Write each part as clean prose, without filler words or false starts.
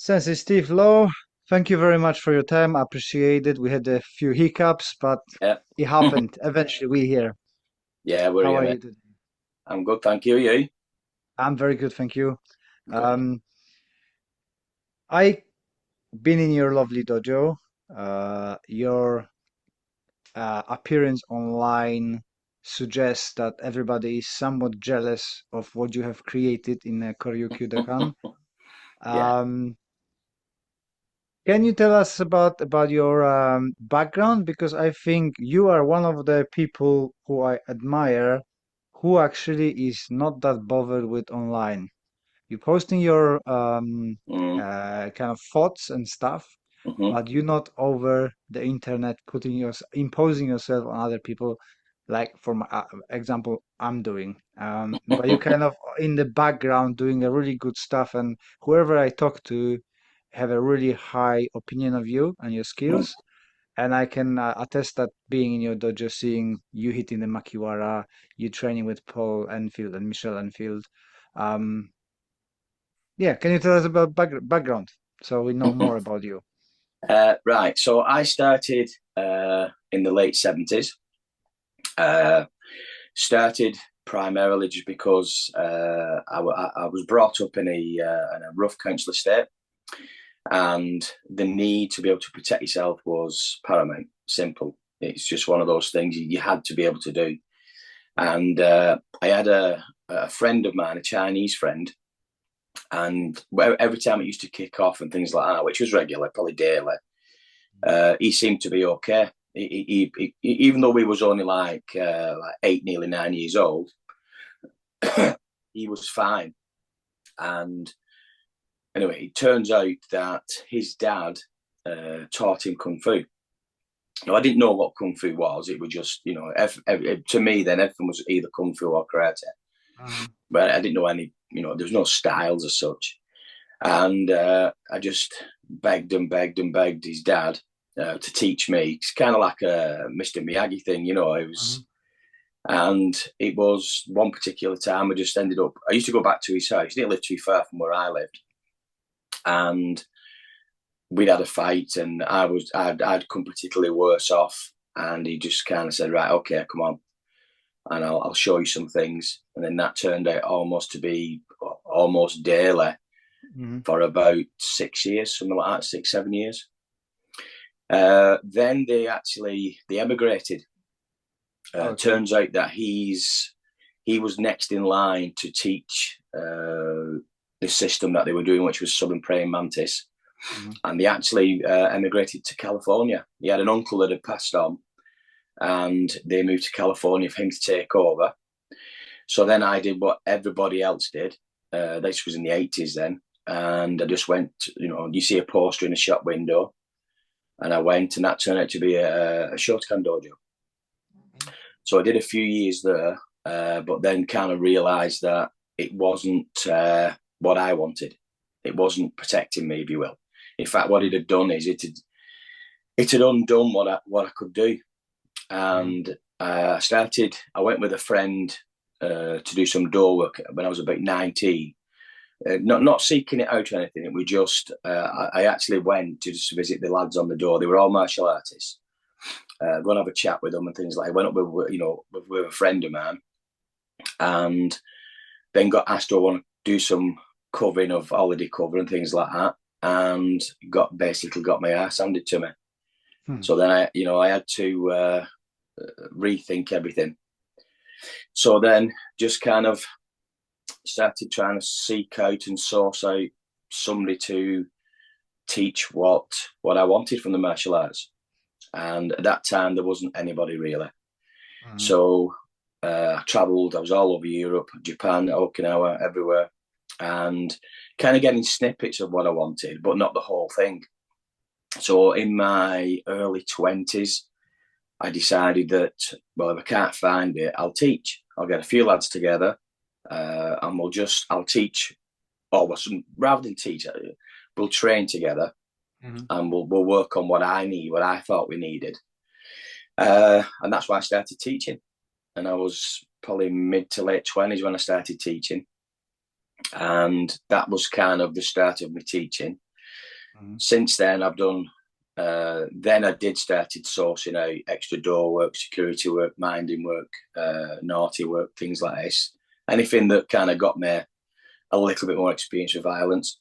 Sensei Steve Lowe, thank you very much for your time. I appreciate it. We had a few hiccups, but Yeah. it happened. Eventually, we're here. Yeah, we're How here, are mate. you today? I'm good, thank you. You? I'm very good, thank you. Good. Um, I been in your lovely dojo. Your appearance online suggests that everybody is somewhat jealous of what you have created in Koryu Kyudokan. Yeah. Um, Can you tell us about your background? Because I think you are one of the people who I admire, who actually is not that bothered with online. You're posting your Mm, kind of thoughts and stuff, hmm but you're not over the internet putting your imposing yourself on other people, like for my example, I'm doing. But you kind of in the background doing a really good stuff, and whoever I talk to have a really high opinion of you and your skills. And I can attest that being in your dojo, seeing you hitting the Makiwara, you training with Paul Enfield and Michelle Enfield. Um, yeah, can you tell us about background so we know more about you? Right. So I started in the late 70s. Uh, Started primarily just because I was brought up in a rough council estate, and the need to be able to protect yourself was paramount. Simple. It's just one of those things you had to be able to do. And I had a friend of mine, a Chinese friend, and every time it used to kick off and things like that, which was regular, probably daily, he seemed to be okay. Even though we was only like 8, nearly 9 years old, he was fine. And anyway, it turns out that his dad taught him kung fu. Now, I didn't know what kung fu was. It was just, to me, then everything was either kung fu or karate. Uh-huh. But I didn't know any, there was no styles as such. And I just begged and begged and begged his dad to teach me. It's kind of like a Mr. Miyagi thing, It Uh-huh. was, and it was one particular time I just ended up. I used to go back to his house. He didn't live too far from where I lived, and we'd had a fight, and I'd come particularly worse off. And he just kind of said, "Right, okay, come on, and I'll show you some things." And then that turned out almost to be almost daily Hmm. for about 6 years, something like that, 6, 7 years. Then they emigrated. Okay. Turns out that he was next in line to teach the system that they were doing, which was Southern Praying Mantis, Hmm. and they actually emigrated to California. He had an uncle that had passed on, and they moved to California for him to take over. So then I did what everybody else did. This was in the 80s then, and I just went. You see a poster in a shop window, and I went, and that turned out to be a Shotokan dojo. So I did a few years there, but then kind of realised that it wasn't what I wanted. It wasn't protecting me, if you will. In fact, what it had done is it had undone what I could do, Hmm. and I went with a friend to do some door work when I was about 19. Not seeking it out or anything. It was just I actually went to just visit the lads on the door. They were all martial artists. Go and have a chat with them and things like. I went up with a friend of mine, and then got asked do I want to do some covering of holiday cover and things like that, and got my ass handed to me. Hmm. So then I had to rethink everything. So then just kind of started trying to seek out and source out somebody to teach what I wanted from the martial arts. And at that time, there wasn't anybody really. Hmm. So I travelled. I was all over Europe, Japan, Okinawa, everywhere, and kind of getting snippets of what I wanted, but not the whole thing. So in my early 20s, I decided that, well, if I can't find it, I'll teach. I'll get a few lads together, and I'll teach, or rather than teach, we'll train together, Hmm. and we'll work on what I need, what I thought we needed. And that's why I started teaching. And I was probably mid to late 20s when I started teaching. And that was kind of the start of my teaching. Mhm. Since then, I've done. Then I did started sourcing out extra door work, security work, minding work, naughty work, things like this. Anything that kind of got me a little bit more experience with violence,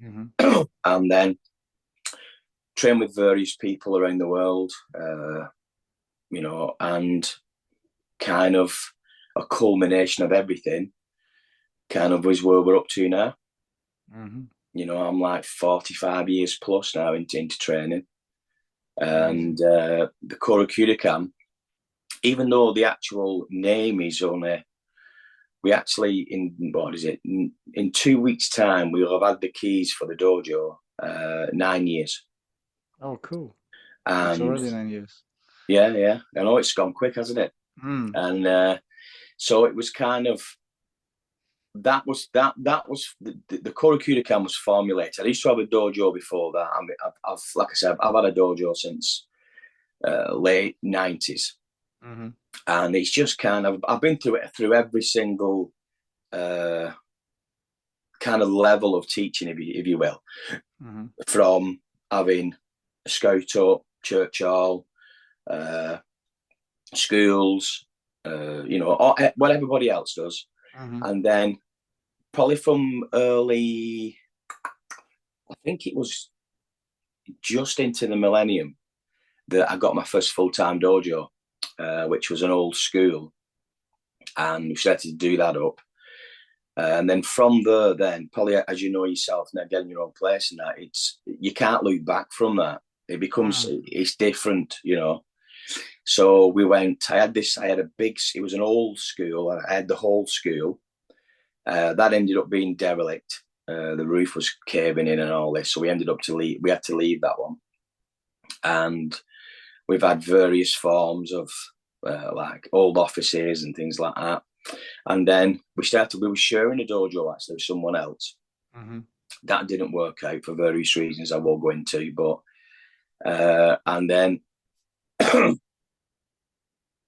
Mhm. and then train with various people around the world. And kind of a culmination of everything. Kind of is where we're up to now. Mhm. I'm like 45 years plus now into training. Amazing. And the Koryu Kyudokan, even though the actual name is only, we actually, in what is it, in 2 weeks' time, we'll have had the keys for the dojo 9 years. Oh, cool. It's And already 9 years. yeah, yeah, I know it's gone quick, hasn't it? Mm. And so it was kind of, that was the Koryu Kyudokan was formulated. I used to have a dojo before that. I mean, I've like I said, I've had a dojo since late 90s, Mhm. and it's just kind of I've been through every single uh, kind of level of teaching, if you will, Mhm. from having a scout up, church hall, uh, schools, what everybody else does, Mhm. and then probably from early, I think it was just into the millennium that I got my first full time dojo, which was an old school, and we started to do that up. And then from there, then probably as you know yourself, now getting your own place and that, it's you can't look back from that. It becomes Mm. it's different. So we went. I had a big. It was an old school. I had the whole school. That ended up being derelict. The roof was caving in and all this, so we ended up to leave. We had to leave that one, and we've had various forms of like old offices and things like that. And then we were sharing a dojo actually with someone else. Mhm. That didn't work out for various reasons I won't go into. But and then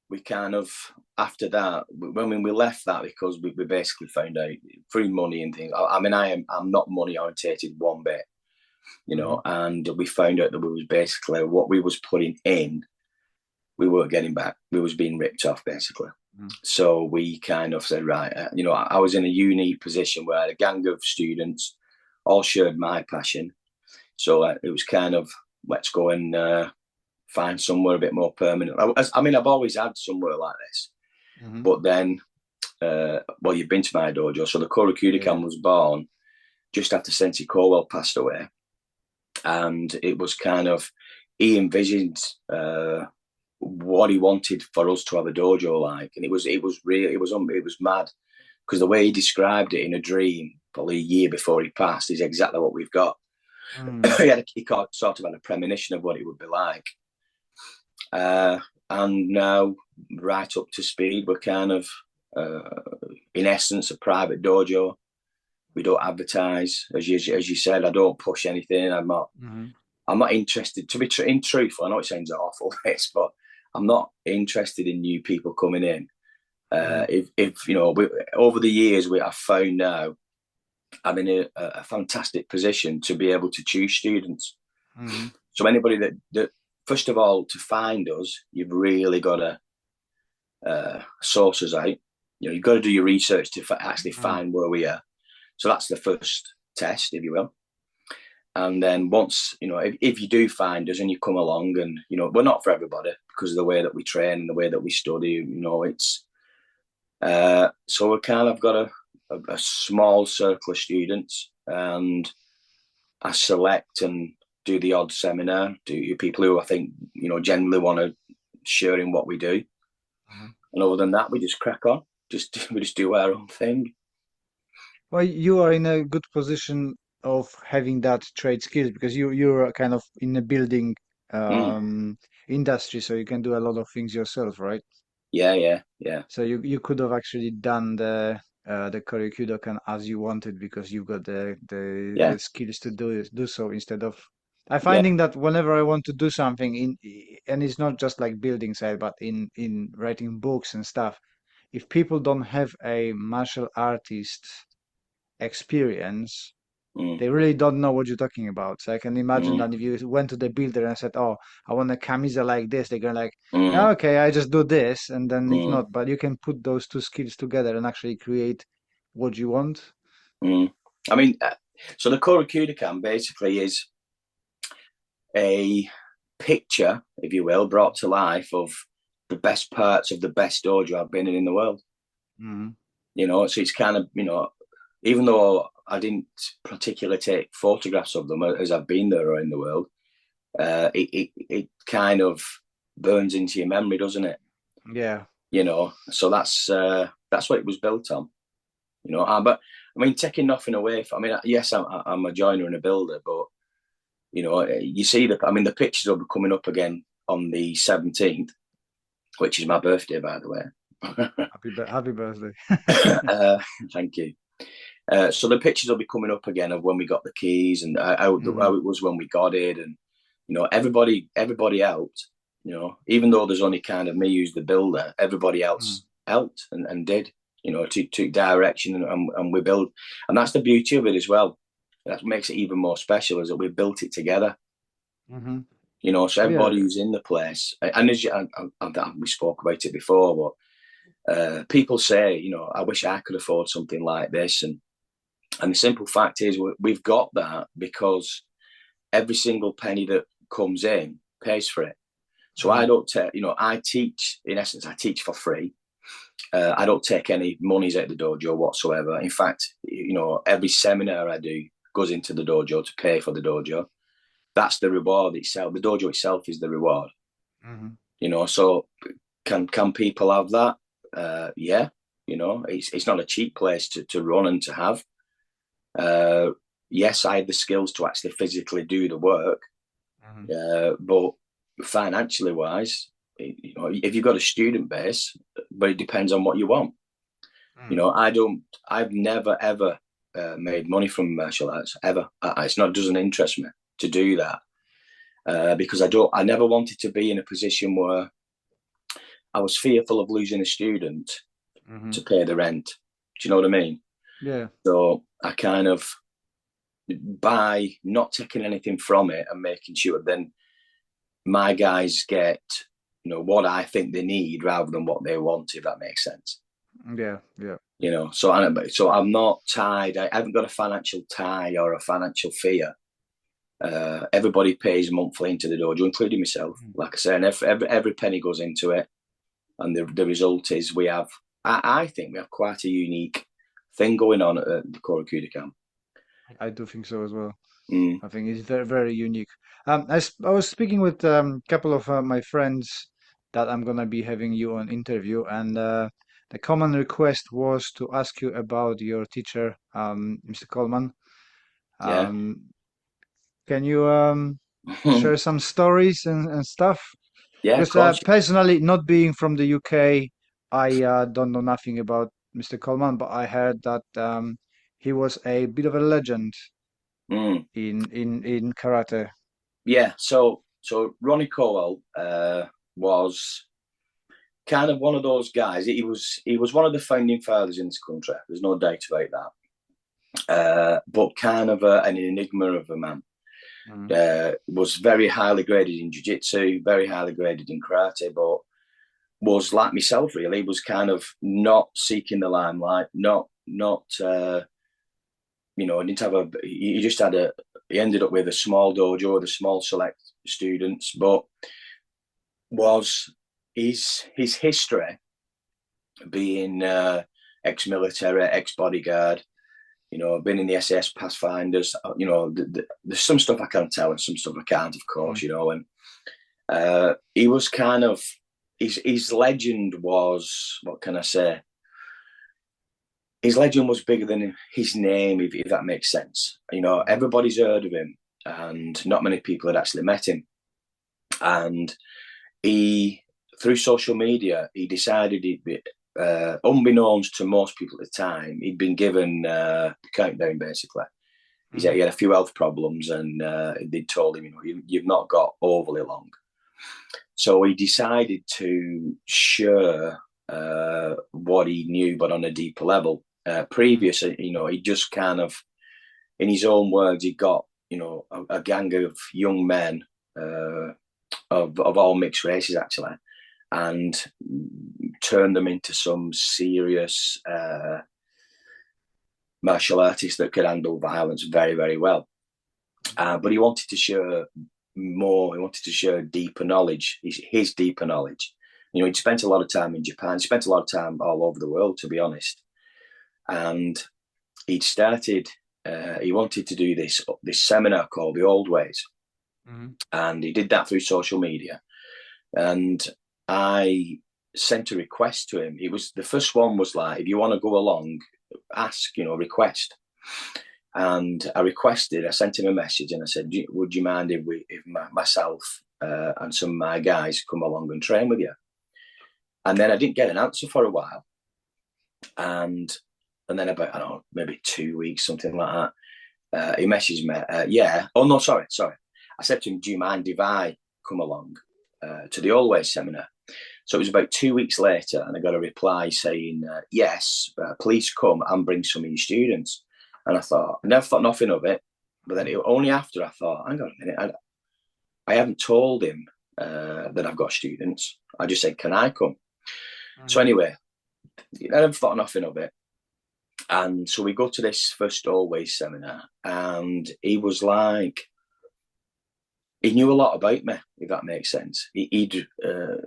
we kind of after that, when we left that because we basically found out through money and things. I mean, I'm not money orientated one bit, Mhm. and we found out that we was basically what we was putting in, we weren't getting back. We was being ripped off basically. Mhm. So we kind of said, right, I was in a unique position where a gang of students all shared my passion. So it was kind of, let's go and find somewhere a bit more permanent. I mean, I've always had somewhere like this, Mhm. but then, well, you've been to my dojo. So the Koryu Yeah. Kyudokan was born just after Sensei Corwell passed away. And it was kind of, he envisioned what he wanted for us to have a dojo like, and it was real. It was mad because the way he described it in a dream, probably a year before he passed, is exactly what we've got. Mm. he sort of had a premonition of what it would be like, uh, and now right up to speed. We're kind of, uh, in essence, a private dojo. We don't advertise, as you said. I don't push anything. I'm not. Mhm. I'm not interested. To be in truthful, I know it sounds awful, this, but I'm not interested in new people coming in. Mhm. If over the years, I've found now I'm in a fantastic position to be able to choose students. Mhm. So anybody that first of all, to find us, you've really got to source us out. You've got to do your research to actually Mm. find where we are. So that's the first test, if you will. And then once, if you do find us and you come along, and we're not for everybody because of the way that we train and the way that we study, it's so we kind of got a small circle of students, and I select and do the odd seminar, do people who I think, generally want to share in what we do. Mhm. And other than that, we just crack on. We just do our own thing. Well, you are in a good position of having that trade skills because you're kind of in a building Mm. um, industry, so you can do a lot of things yourself, right? Yeah, yeah, yeah, So you could have actually done the Koryu Kyudokan as you wanted because you've got the yeah, skills to do so instead of. I'm yeah. finding that whenever I want to do something and it's not just like building side, but in writing books and stuff, if people don't have a martial artist experience, mm, they really don't know what you're talking about. So I can imagine mm, that if you went to the builder and said, "Oh, I want a camisa like this," they're gonna like, "Yeah, mm, okay, I just do this," and then if mm, not, but you can put those two skills together and actually create what you want. mm. I mean, so the Koryu Kyudokan basically is a picture, if you will, brought to life of the best parts of the best dojo I've been in the world. Hmm. So it's kind of, even though I didn't particularly take photographs of them as I've been there or in the world, it kind of burns into your memory, doesn't it? Yeah. So that's what it was built on. But I mean, taking nothing away from. I mean, yes, I'm a joiner and a builder, but you see the pictures will be coming up again on the 17th, which is my birthday, by the way. Happy birthday. uh, Thank you. So the pictures will be coming up again of when we got the keys and Hmm. how it was when we got it, and everybody helped. Even though there's only kind of me who's the builder, everybody else helped and did. Took direction and we built, and that's the beauty of it as well. That makes it even more special is that we built it together. Hmm. So Yeah. everybody who's in the place, and as we spoke about it before, but people say, I wish I could afford something like this, and the simple fact is, we've got that because every single penny that comes in pays for it. So I Mm. don't take, I teach, in essence, I teach for free. I don't take any monies out of the dojo whatsoever. In fact, every seminar I do goes into the dojo to pay for the dojo. That's the reward itself. The dojo itself is the reward. Hmm. So can people have that? Yeah. It's not a cheap place to run and to have. Uh, yes, I had the skills to actually physically do the work, Hmm. but financially wise, if you've got a student base, but it depends on what you want. Mm. I've never ever made money from martial arts ever. It doesn't interest me to do that because I never wanted to be in a position where I was fearful of losing a student Hmm. to pay the rent. Do you know what I mean? Yeah. So I kind of, by not taking anything from it and making sure then my guys get what I think they need rather than what they want, if that makes sense. Yeah. Yeah. So I'm not tied. I haven't got a financial tie or a financial fear. Everybody pays monthly into the dojo, including myself. Mm. Like I say, and every penny goes into it, and the result is we have. I think we have quite a unique thing going on at the Koryu Kyudokan. I do think so as well. Mm, I think it's very, very unique. I was speaking with a couple of my friends that I'm gonna be having you on interview, and the common request was to ask you about your teacher, Mr. Coleman. yeah, Um, can you share some stories and stuff? yeah, of Because course. personally, not being from the UK, I don't know nothing about Mr. Coleman, but I heard that he was a bit of a legend Mm. in karate. Yeah, so Ronnie Corwell was kind of one of those guys. He was one of the founding fathers in this country. There's no doubt about that. But kind of an enigma of a man. Mm. Was very highly graded in jiu-jitsu, very highly graded in karate, but was like myself really. He was kind of not seeking the limelight, not didn't have a. He just had a. He ended up with a small dojo with a small select students, but was his history being ex-military, ex-bodyguard. Been in the SS Pathfinders. There's some stuff I can tell and some stuff I can't, of course. Mm. And he was kind of his legend was, what can I say? His legend was bigger than his name, if that makes sense. Mhm. Everybody's heard of him, and not many people had actually met him. And he, through social media, he decided he'd be, unbeknownst to most people at the time, he'd been given the countdown basically. He Mm. had a few health problems, and they told him, you've not got overly long. So he decided to share what he knew, but on a deeper level. Mm. Previously, he just kind of in his own words, he got, you know, a gang of young men of all mixed races, actually, and turned them into some serious martial artists that could handle violence very, very well. But he wanted to share more. He wanted to share deeper knowledge, his deeper knowledge. You know, he'd spent a lot of time in Japan, spent a lot of time all over the world, to be honest. And he'd started, he wanted to do this seminar called The Old Ways. Mm-hmm. And he did that through social media. And I sent a request to him. It was, the first one was like, if you want to go along, ask, you know, request. And I sent him a message and I said, would you mind if myself and some of my guys come along and train with you? And then I didn't get an answer for a while. And then about, I don't know, maybe 2 weeks, something like that, he messaged me, yeah. Oh, no, sorry. I said to him, do you mind if I come along to the Always seminar? So it was about 2 weeks later, and I got a reply saying, yes, please come and bring some of your students. And I never thought nothing of it. But then only after I thought, hang on a minute, I haven't told him that I've got students. I just said, can I come? Mm-hmm. So anyway, I never thought nothing of it. And so we go to this first Always seminar, and he was like, he knew a lot about me, if that makes sense. He'd a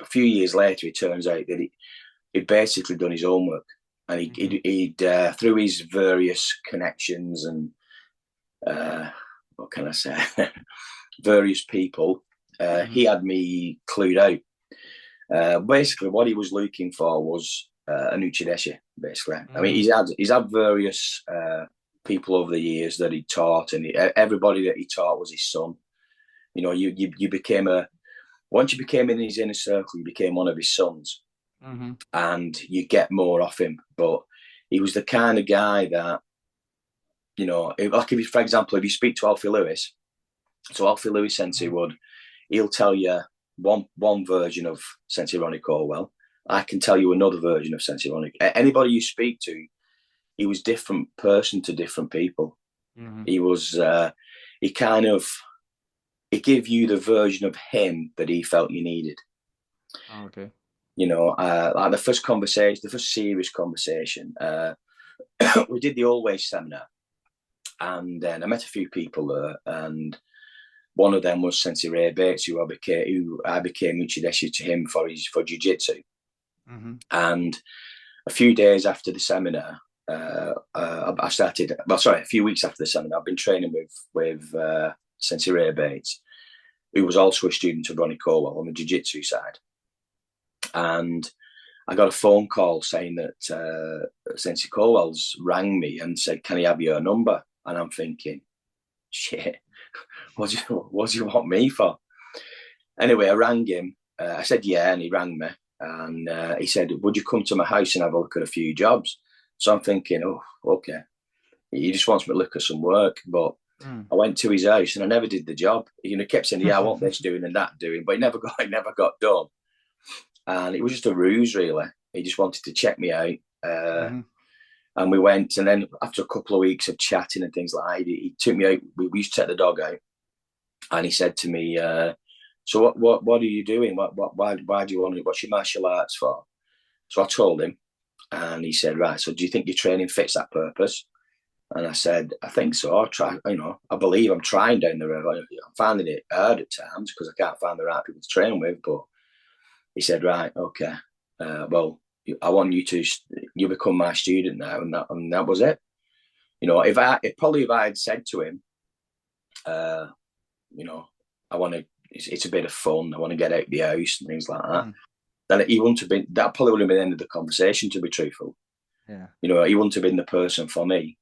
few years later, it turns out that he'd basically done his homework, and he'd through his various connections and what can I say, various people, he had me clued out. Basically, what he was looking for was an uchideshi, basically. I mean, he's had various people over the years that he taught, and everybody that he taught was his son. You know, you became once you became in his inner circle, you became one of his sons, and you get more off him. But he was the kind of guy that, you know, for example, if you speak to Alfie Lewis, so Alfie Lewis Sensei he'll tell you one version of Sensei Ronnie Corwell. I can tell you another version of Sensei Ronnie. Anybody you speak to, he was different person to different people. He was, he gave you the version of him that he felt you needed. Oh, okay. You know, like the first serious conversation, we did the Always seminar, and then I met a few people there, and one of them was Sensei Ray Bates, who I became uchideshi to him for jiu-jitsu. And a few days after the seminar, a few weeks after the seminar, I've been training with Sensei Ray Bates, who was also a student of Ronnie Corwell on the jiu-jitsu side. And I got a phone call saying that Sensei Corwell's rang me and said, can he have your number? And I'm thinking, shit, what do you want me for? Anyway, I rang him. I said, yeah, and he rang me. And he said, would you come to my house and have a look at a few jobs? So I'm thinking, oh, okay. He just wants me to look at some work. But I went to his house and I never did the job. You know, kept saying, yeah, I want this doing and that doing, but it never got done. And it was just a ruse, really. He just wanted to check me out. And we went, and then after a couple of weeks of chatting and things like that, he took me out. We used to take the dog out. And he said to me, so what are you doing? Why do you want to, what's your martial arts for? So I told him, and he said, right, so do you think your training fits that purpose? And I said, I think so. I'll try, you know, I believe I'm trying down the road. I'm finding it hard at times because I can't find the right people to train with. But he said, right, okay, well, I want you become my student now. And that was it. You know, if I had said to him, you know, it's a bit of fun, I want to get out of the house and things like that, then he wouldn't have been, that probably would have been the end of the conversation, to be truthful. Yeah. You know, he wouldn't have been the person for me.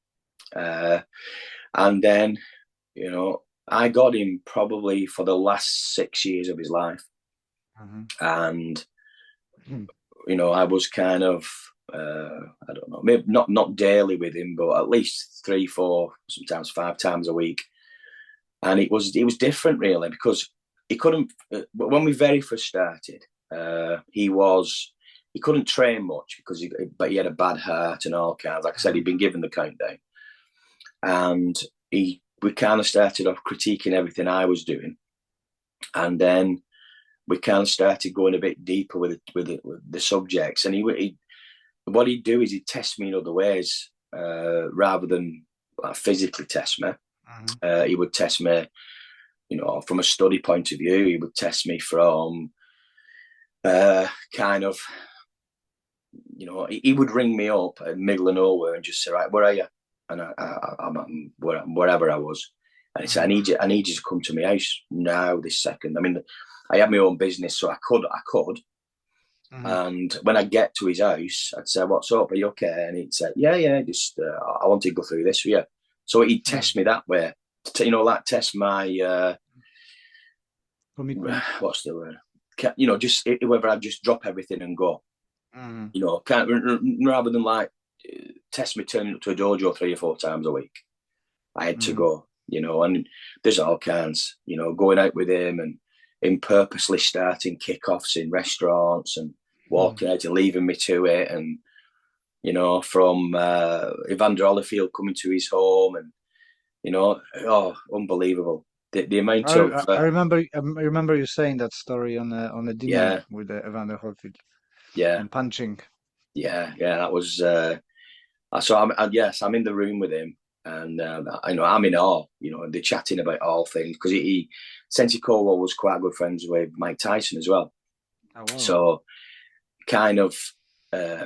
And then, you know, I got him probably for the last 6 years of his life. And, you know, I was kind of, I don't know, maybe not daily with him, but at least 3, 4, sometimes 5 times a week. And it was different, really, because he couldn't, when we very first started, he couldn't train much because he had a bad heart and all kinds. Like I said, he'd been given the countdown. and we kind of started off critiquing everything I was doing, and then we kind of started going a bit deeper with the subjects. And what he'd do is he'd test me in other ways, rather than physically test me. He would test me, from a study point of view. He would test me from kind of, he would ring me up in the middle of nowhere and just say, right, where are you? And I'm wherever I was. And he said, I need you to come to my house now, this second. I mean, I had my own business, so I could. And when I get to his house, I'd say, what's up? Are you okay? And he'd say, yeah, just, I want to go through this with you. So he'd test me that way, test my, what's the word? Just whether I'd just drop everything and go, rather than test me turning up to a dojo 3 or 4 times a week. I had to go, and there's all kinds, going out with him and him purposely starting kickoffs in restaurants and walking out and leaving me to it. And, from Evander Holyfield coming to his home and, unbelievable. The amount of... I remember you saying that story on a dinner with Evander Holyfield. Yeah. And punching. Yeah, that was... so I'm in the room with him, and I'm in awe. They're chatting about all things, because Sensei Corwell was quite good friends with Mike Tyson as well. Oh, wow. So kind of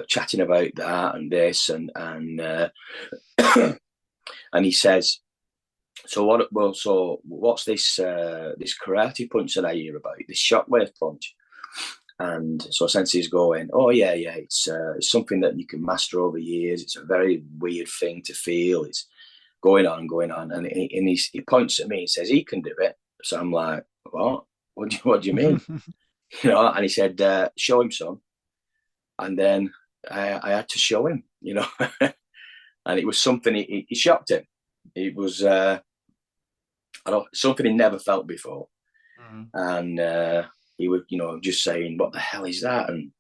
chatting about that and this, and and he says, so what's this karate punch that I hear about, this shockwave punch? And so Sensei's going, oh yeah, it's something that you can master over years. It's a very weird thing to feel. It's going on, and he points at me and says he can do it. So I'm like, what? What do you mean? And he said, show him, son. And then I had to show him, and it was something he shocked him. It was something he never felt before, and he would, just saying, what the hell is that? And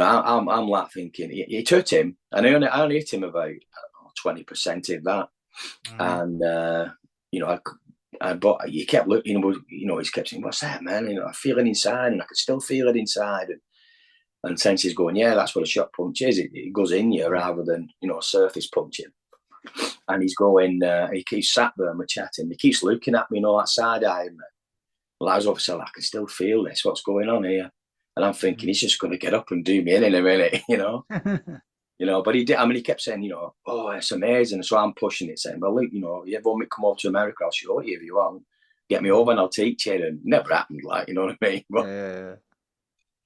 I'm like thinking, it hurt him, and I only hit him about 20% of that, and but he kept looking, he kept saying, what's that, man? I feel it inside, and I could still feel it inside. And Sensei's going, yeah, that's what a shock punch is. It goes in you rather than, surface punching. And he's going, he keeps sat there and we're chatting. He keeps looking at me, that side-eyeing me. Well, I was obviously like, I can still feel this. What's going on here? And I'm thinking, he's just going to get up and do me in a minute, But he did. I mean, he kept saying, oh, it's amazing. So I'm pushing it, saying, well, look, you ever want me to come over to America? I'll show you if you want. Get me over and I'll teach you. And it never happened, you know what I mean? But,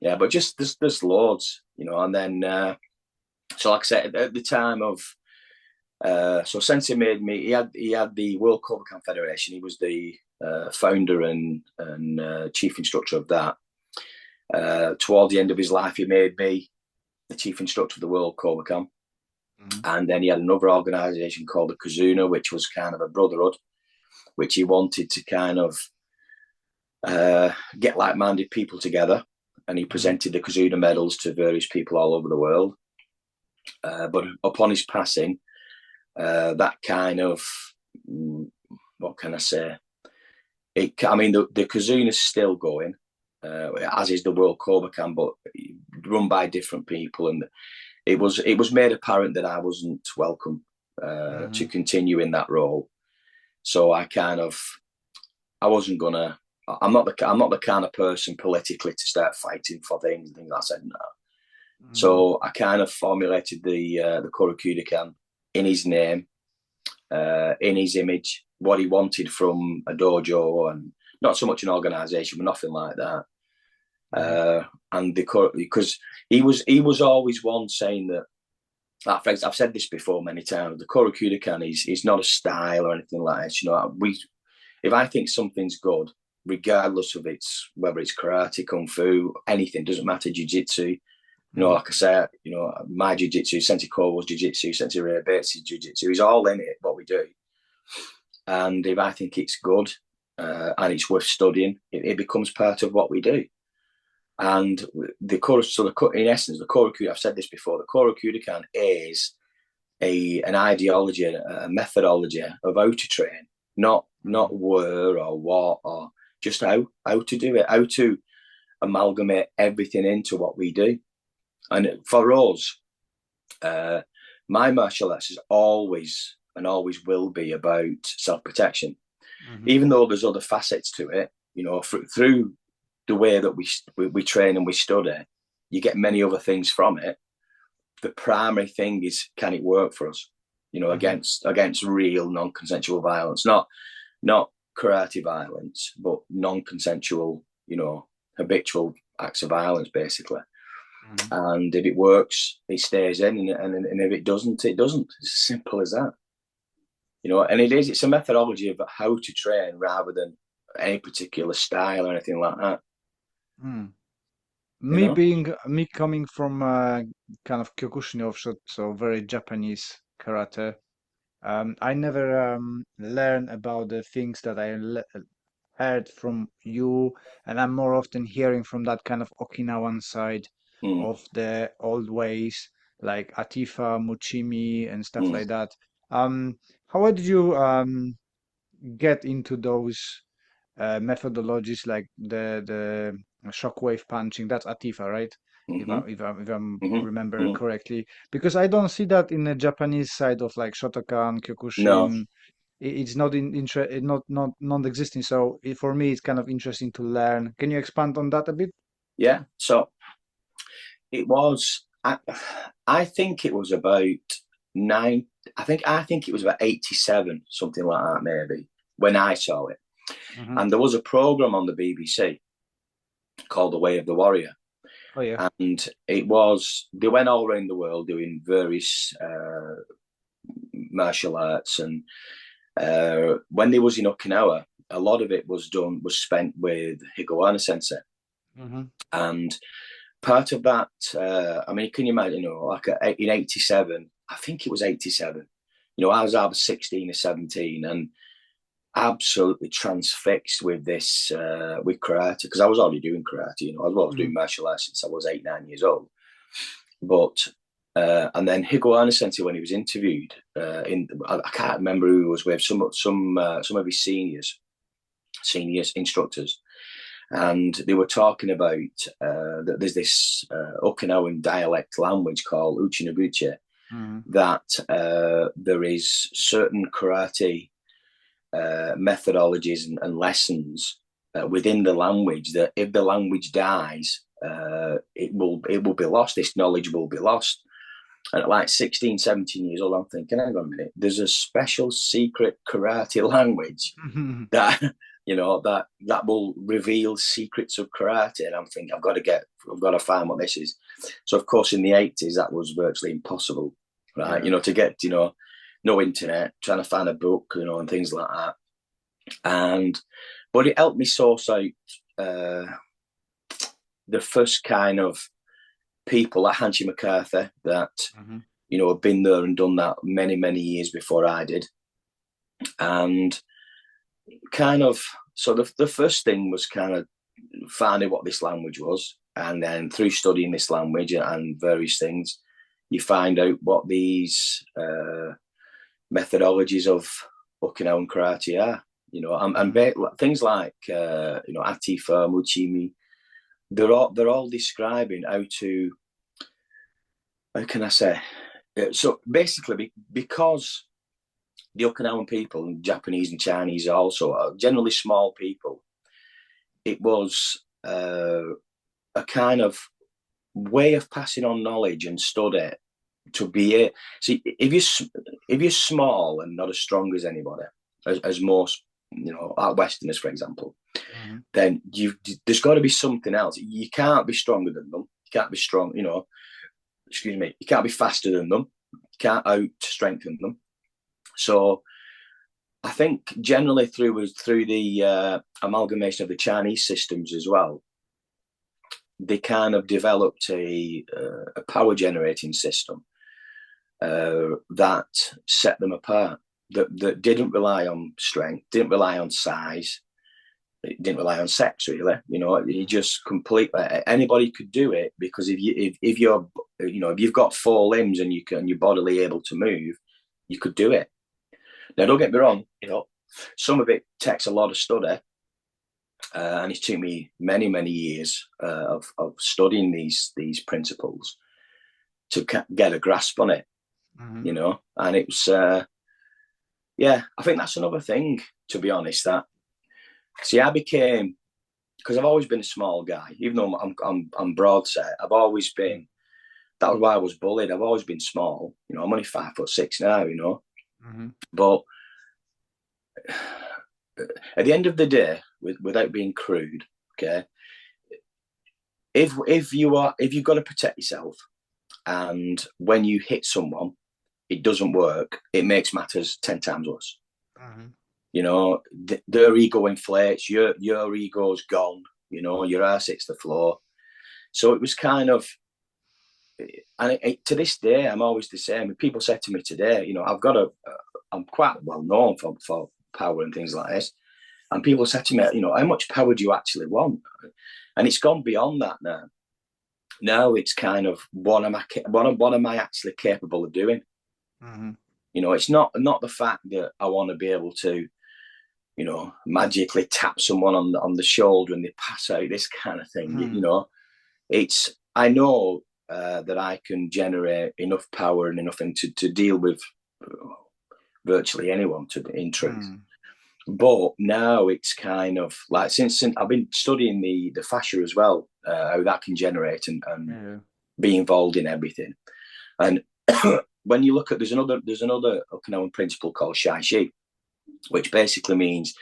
yeah, but just there's loads, and then so like I said, at the time of so Sensei made me. He had the World Kobukan Federation. He was the founder and chief instructor of that. Towards the end of his life, he made me the chief instructor of the World Kobukan, and then he had another organisation called the Kazuna, which was kind of a brotherhood, which he wanted to kind of get like-minded people together. And he presented the Kazuna medals to various people all over the world. But upon his passing, that kind of, what can I say? The Kazuna is still going, as is the World Kobukan, but run by different people. And it was made apparent that I wasn't welcome to continue in that role. So I wasn't gonna. I'm not the kind of person politically to start fighting for things and things. I said no. So I kind of formulated the Koryu Kyudokan in his name, in his image, what he wanted from a dojo, and not so much an organisation, but nothing like that. And because he was always one saying that phrase. I've said this before many times. The Koryu Kyudokan is not a style or anything like that. If I think something's good, regardless of whether it's karate, kung fu, anything, doesn't matter, jiu-jitsu, like I said, my jiu-jitsu, Sensei Corwell's jiu-jitsu, Sensei Reabate's jiu-jitsu, is all in it, what we do. And if I think it's good and it's worth studying, it becomes part of what we do. And in essence, the Koryu Kyudokan, I've said this before, the Koryu Kyudokan is an ideology, a methodology of how to train, not where or what, or just how to do it, how to amalgamate everything into what we do. And for us, my martial arts is always and always will be about self-protection, even though there's other facets to it. You know, through the way that we train and we study, you get many other things from it. The primary thing is, can it work for us? You know, against real non-consensual violence, not karate violence, but non-consensual, you know, habitual acts of violence, basically. And if it works, it stays in, and if it doesn't, it doesn't. It's as simple as that. You know, and it's a methodology of how to train rather than any particular style or anything like that. You know? Me coming from kind of Kyokushin offshoot, so very Japanese karate. I never learned about the things that heard from you, and I'm more often hearing from that kind of Okinawan side of the old ways, like Atifa, Muchimi, and stuff like that. How did you get into those methodologies, like the shockwave punching? That's Atifa, right? If I'm remember correctly, because I don't see that in the Japanese side of like Shotokan, No. Kyokushin. It's not not non-existing. So for me, it's kind of interesting to learn. Can you expand on that a bit? Yeah. So it was. I think it was about nine. I think it was about 87, something like that, maybe, when I saw it. And there was a program on the BBC called The Way of the Warrior. Oh yeah. And they went all around the world doing various martial arts. And when they was in Okinawa, a lot of it was spent with Higuana Sensei. And part of that, I mean, can you imagine, you know, like in 87, I think it was 87, you know, I was 16 or 17 and absolutely transfixed with this, with karate, because I was already doing karate, you know, I was doing martial arts since I was 8, 9 years old. But, and then Higuana Sensei, when he was interviewed, I can't remember who he was with, some of his seniors instructors. And they were talking about that there's this Okinawan dialect language called Uchinoguchi, that there is certain karate methodologies and lessons within the language that if the language dies, it will be lost. This knowledge will be lost. And at like 16, 17 years old, I'm thinking, hang on a minute, there's a special secret karate language that you know, that will reveal secrets of karate. And I'm thinking, I've got to find what this is. So of course, in the 80s, that was virtually impossible, right? Yeah. You know, to get, you know, no internet, trying to find a book, you know, and things like that. But it helped me source out the first kind of people like Hanshi MacArthur that, you know, have been there and done that many, many years before I did. And kind of, so the first thing was kind of finding what this language was. And then through studying this language and various things, you find out what these methodologies of Okinawan karate are, you know, and things like, you know, Atifa, Muchimi, they're all describing how can I say? So basically, because the Okinawan people, and Japanese and Chinese also, are generally small people, it was a kind of way of passing on knowledge and study to be see, if you're small and not as strong as anybody, as most, you know, like Westerners, for example, then there's got to be something else. You can't be stronger than them. You can't be strong, you know, excuse me, you can't be faster than them. You can't out strengthen them. So I think generally through the amalgamation of the Chinese systems as well, they kind of developed a power generating system that set them apart, that didn't rely on strength, didn't rely on size, it didn't rely on sex really. You know, you just completely anybody could do it, because if you're, you know, if you've got four limbs and you're bodily able to move, you could do it. Now, don't get me wrong, you know, some of it takes a lot of study, and it took me many years of studying these principles to get a grasp on it. Mm-hmm. You know, and it was yeah, I think that's another thing, to be honest. That, see, I became, because I've always been a small guy, even though I'm broad set. I've always been. That was why I was bullied. I've always been small. You know, I'm only 5'6" now. You know, Mm-hmm. but at the end of the day, without being crude, okay, if you've got to protect yourself, and when you hit someone, it doesn't work, it makes matters 10 times worse. Mm-hmm. You know, their ego inflates, your ego's gone, you know, your ass hits the floor. So it was kind of, and to this day, I'm always the same. People say to me today, you know, I'm quite well known for power and things like this. And people say to me, you know, how much power do you actually want? And it's gone beyond that now. Now it's kind of, what am I actually capable of doing? Mm-hmm. You know, it's not the fact that I want to be able to, you know, magically tap someone on the shoulder and they pass out, this kind of thing. Mm-hmm. You know, it's, I know that I can generate enough power and enough thing to deal with virtually anyone, in truth. Mm-hmm. But now it's kind of like, since I've been studying the fascia as well, how that can generate and Yeah. be involved in everything. And when you look at, there's another Okinawan principle called Shaishi, which basically means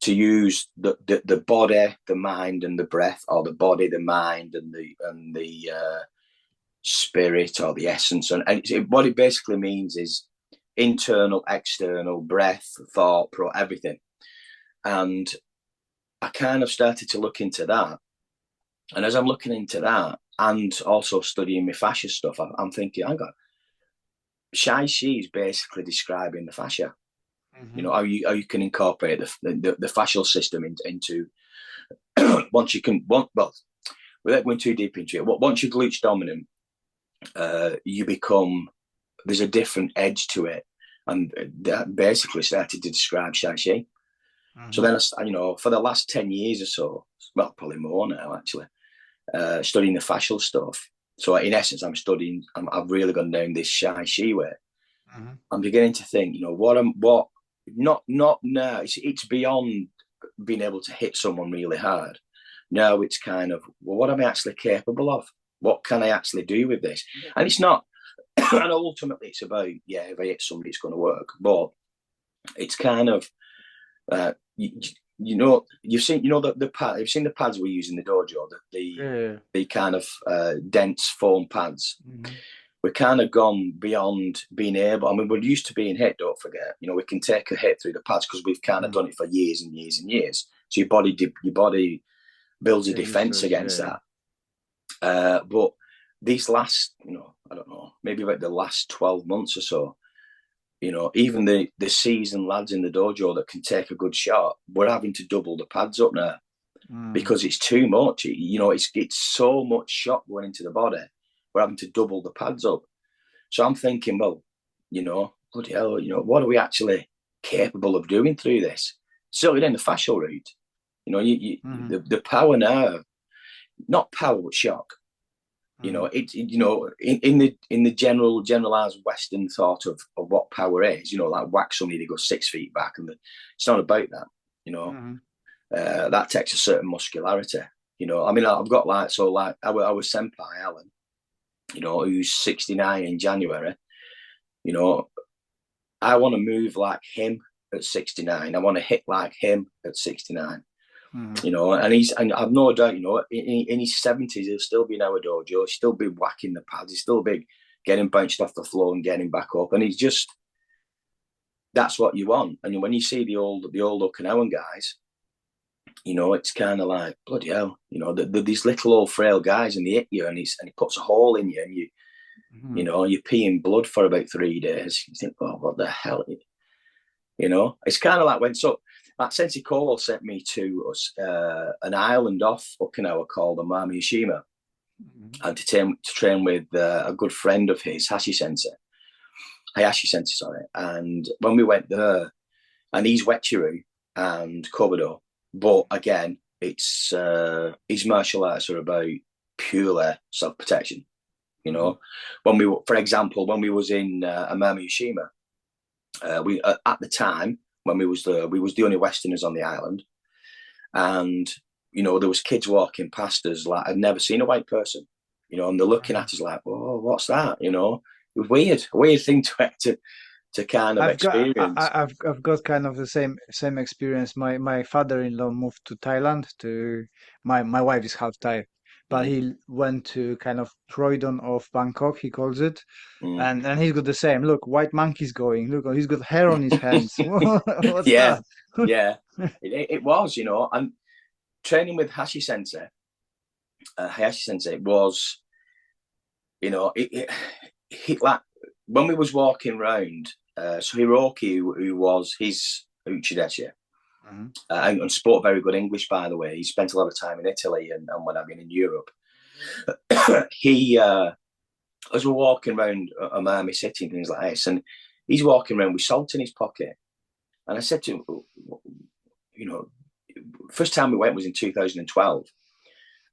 to use the body, the mind, and the breath, or the body, the mind, and the spirit, or the essence. And what it basically means is internal, external, breath, thought, everything. And I kind of started to look into that. And as I'm looking into that, and also studying my fascia stuff, I'm thinking, hang on, Shai-Chi is basically describing the fascia. You Mm-hmm. know, how you can incorporate the fascial system into once you can, well, without going too deep into it, once you're glute dominant, you become, there's a different edge to it. And that basically started to describe Shai-Chi. So Mm-hmm. then, you know, for the last 10 years or so, well, probably more now, actually, studying the fascial stuff. So in essence, I've really gone down this Shai-Chi way. Mm-hmm. I'm beginning to think, you know, not now. It's beyond being able to hit someone really hard. Now it's kind of, well, what am I actually capable of? What can I actually do with this? And it's not, and ultimately it's about, yeah, if I hit somebody, it's going to work. But it's kind of, you know, you've seen, you know, the pad, you've seen the pads we use in the dojo, Yeah. the kind of dense foam pads. Mm-hmm. We're kind of gone beyond being able. I mean, we're used to being hit. Don't forget, you know, we can take a hit through the pads because we've kind of Mm-hmm. done it for years and years and years. So your body builds a Get used to defense it. against Yeah. that. But these last, you know, I don't know, maybe about the last 12 months or so, you know, even the seasoned lads in the dojo that can take a good shot, we're having to double the pads up now Mm. because it's too much. You know, it's so much shot going into the body. We're having to double the pads up. So I'm thinking, well, you know, bloody hell, you know, what are we actually capable of doing through this? Certainly in the fascial route, you know, Mm-hmm. the power now, not power but shock. You Mm-hmm. know, you know, in the generalized Western thought of what power is, you know, like whack somebody, they go 6 feet back, and it's not about that. You know, Mm-hmm. that takes a certain muscularity. You know, I mean, I've got like, so like our senpai Alan, you know, who's 69 in January. You know, I want to move like him at 69. I want to hit like him at 69. Mm-hmm. You know, and I've no doubt, you know, in his 70s, he'll still be in our dojo. He'll still be whacking the pads. He'll still be getting bounced off the floor and getting back up. And he's just, that's what you want. And when you see the old Okinawan guys, you know, it's kind of like, bloody hell, you know, these little old frail guys, and they hit you, and he puts a hole in you, and Mm-hmm. you know, you're peeing blood for about 3 days. You think, oh, what the hell? You know, it's kind of like when, so That Sensei Corwell sent me to an island off Okinawa called Amami and to train with a good friend of his, Hayashi Sensei, sorry. And when we went there, and he's Wechiru and Kobudo, but again, it's his martial arts are about purely self-protection. You know, for example, when we was in Amami, we at the time when we was there, we was the only Westerners on the island, and you know there was kids walking past us like I'd never seen a white person, you know, and they're looking at us like, "Oh, what's that?" You know, it was weird thing to kind of experience. I've got kind of the same experience. My father-in-law moved to Thailand to my wife is half Thai, but Mm, he went to kind of Croydon of Bangkok, he calls it, mm. and he's got the same. Look, white monkey's going. Look, he's got hair on his hands. What's Yeah, that? yeah, it was, you know, and training with Hayashi Sensei was, you know, like when we was walking around, so Hiroki, who was his Uchideshi, Mhm, and spoke very good English, by the way. He spent a lot of time in Italy and when I've been in Europe. he, as we're walking around Miami City and things like this, and he's walking around with salt in his pocket. And I said to him, you know, first time we went was in 2012.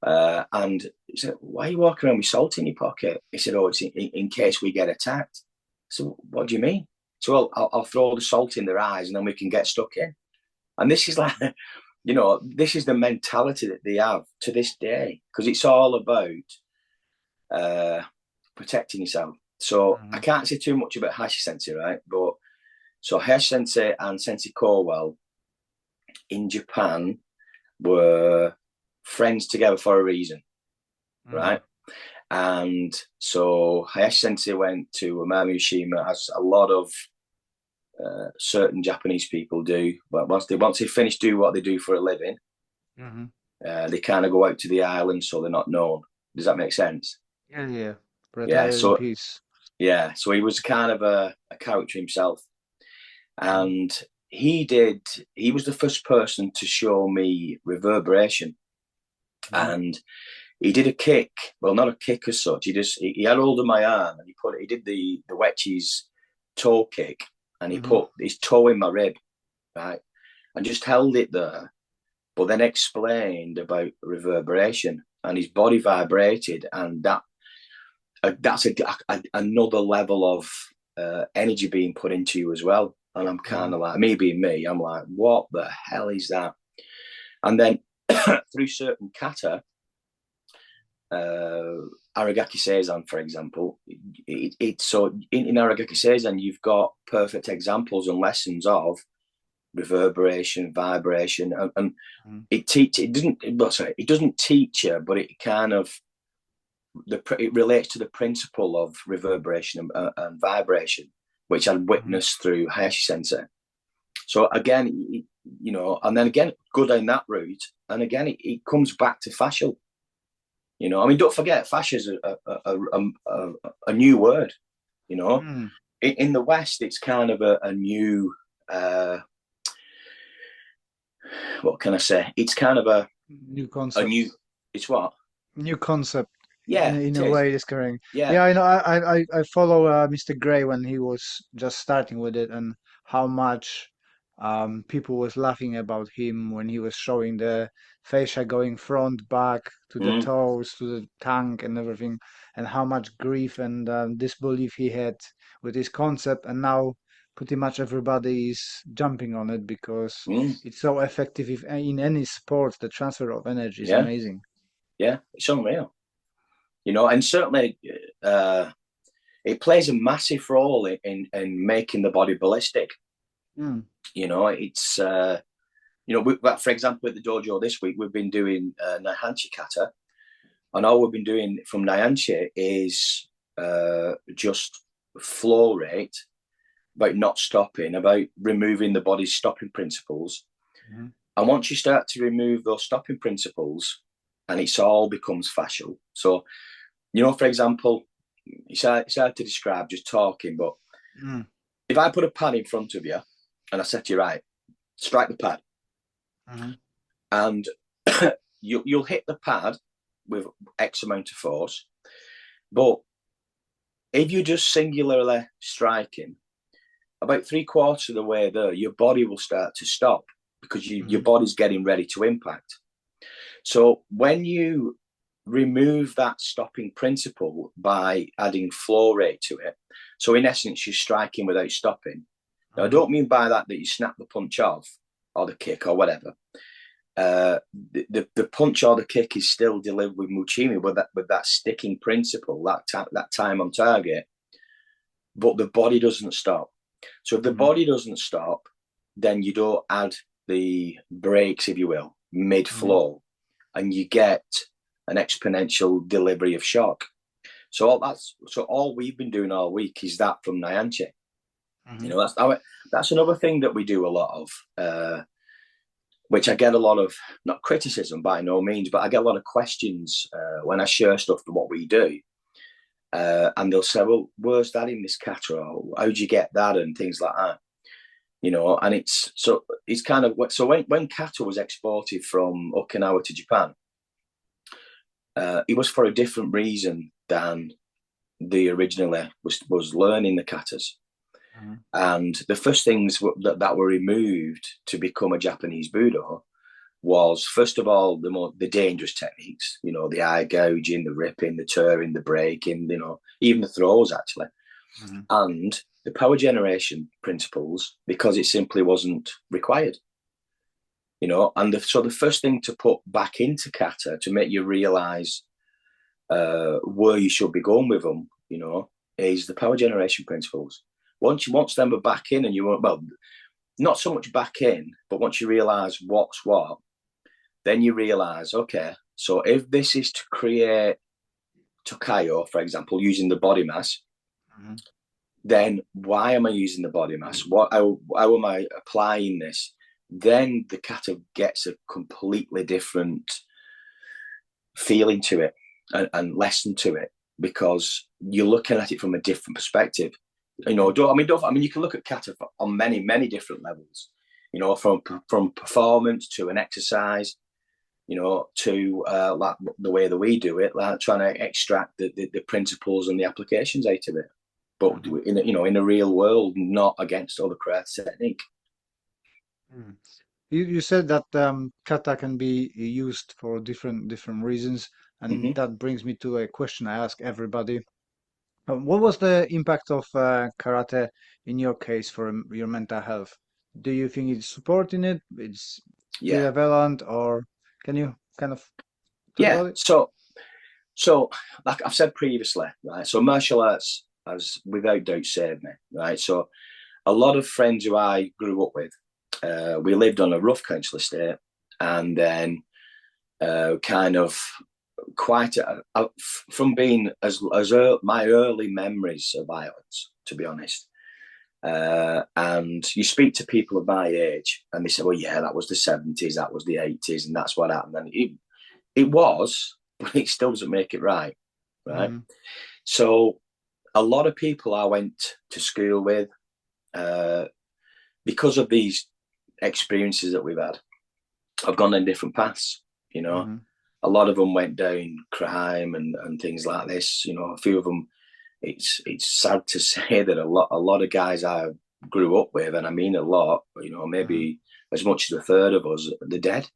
And he said, "Why are you walking around with salt in your pocket?" He said, "Oh, it's in case we get attacked." So, what do you mean? So, I'll throw the salt in their eyes and then we can get stuck in. And this is like, you know, this is the mentality that they have to this day because it's all about uh, protecting yourself. So, I mhm, can't say too much about Hashi Sensei, right? But so, Hashi Sensei and Sensei Corwell in Japan were friends together for a reason, mhm, right? And so Hayashi Sensei went to Amami, as a lot of certain Japanese people do. But once they finish do what they do for a living, mhm. they kind of go out to the island so they're not known. Does that make sense? Yeah, yeah. Yeah. Retire in So peace. so he was kind of a character himself, Mhm, and he was the first person to show me reverberation, mhm, and he did a kick. Well, not a kick as such. He had hold of my arm and he did the Wetchy's toe kick, and he mhm, put his toe in my rib, right, and just held it there. But then explained about reverberation, and his body vibrated, and that's another level of energy being put into you as well. And I'm kind mhm, of like, me being me, I'm like, what the hell is that? And then through certain kata, Aragaki Seizan, for example, it's so in Aragaki Seizan, you've got perfect examples and lessons of reverberation, vibration, and mhm, it doesn't teach you, but it kind of it relates to the principle of reverberation and vibration, which I mhm, witnessed through Hayashi Sensei. So again, you know, and then again, go down that route, and again, it comes back to fascial. You know, I mean, don't forget, fascia is a new word. You know, mhm. in the West, it's kind of a new. Uh, what can I say? It's kind of New a new. concept. It's what? New concept Yeah, in it a is. way is correct. Yeah. Yeah, I know. I follow Mr. Gray when he was just starting with it, and how much people was laughing about him when he was showing the fascia going front, back to the Mm, toes, to the tongue, and everything, and how much grief and disbelief he had with this concept, and now pretty much everybody is jumping on it because mm, it's so effective. If in any sport, the transfer of energy is yeah, amazing. yeah. It's unreal. You know, and certainly uh, it plays a massive role in making the body ballistic. Mm. You know, it's you know, for example, at the dojo this week, we've been doing Naihanchi kata, and all we've been doing from Naihanchi is just flow rate, about not stopping, about removing the body's stopping principles. Mhm. And once you start to remove those stopping principles, and it's all becomes fascial. So, you know, for example, it's hard to describe just talking, but Mm. if I put a pad in front of you and I said to you, right, strike the pad, Mhm. and you'll hit the pad with X amount of force, but if you're just singularly striking, about 3/4 of the way there, your body will start to stop because your Mhm. body's getting ready to impact. So when you remove that stopping principle by adding flow rate to it, so in essence, you're striking without stopping. Now, I Mhm. don't mean by that you snap the punch off or the kick or whatever. The punch or the kick is still delivered with Muchimi with that sticking principle, that time on target, but the body doesn't stop. So if the Mhm. body doesn't stop, then you don't add the brakes, if you will, mid Mhm. flow, and you get an exponential delivery of shock. So all we've been doing all week is that from Nyanchi. You Mhm. know, that's another thing that we do a lot of, which I get a lot of, not criticism by no means, but I get a lot of questions when I share stuff for what we do. And they'll say, well, where's that in this kata? Or how'd you get that? And things like that. You know, and it's kind of, so when kata was exported from Okinawa to Japan, it was for a different reason than the originally was learning the katas. Mhm. And the first things that were removed to become a Japanese Budo was, first of all, the dangerous techniques, you know, the eye gouging, the ripping, the tearing, the breaking, you know, even the throws actually, Mhm. and the power generation principles, because it simply wasn't required, you know. And so the first thing to put back into kata to make you realize where you should be going with them, you know, is the power generation principles. Once them are back in, and you won't, well, not so much back in, but once you realize what's what, then you realize, okay, so if this is to create Tokayo, for example, using the body mass, Mhm. then why am I using the body mass? How am I applying this? Then the kata gets a completely different feeling to it, and lesson to it, because you're looking at it from a different perspective. You know, Mhm. don't, you can look at kata on many different levels. You know, from performance to an exercise, you know, to like the way that we do it, like trying to extract the principles and the applications out of it. But Mhm. in a real world, not against other craft technique. Mhm. You said that kata can be used for different reasons, and Mm-hmm. that brings me to a question I ask everybody. What was the impact of karate in your case for your mental health? Do you think it's supporting it? It's Yeah, irrelevant, or can you kind of talk yeah. about it? So like I've said previously, right? So martial arts has without doubt saved me, right? So a lot of friends who I grew up with, we lived on a rough council estate, and then kind of quite from being my early memories of violence, to be honest. And you speak to people of my age, and they say, "Well, yeah, that was the '70s, that was the '80s, and that's what happened." And it was, but it still doesn't make it right, right? Mm-hmm. So a lot of people I went to school with, uh, because of these experiences that we've had, have gone in different paths. You know, Mm-hmm. a lot of them went down crime and things like this. You know, a few of them. It's sad to say that a lot of guys I grew up with, and I mean a lot. You know, Mm-hmm. maybe as much as a third of us, they're dead.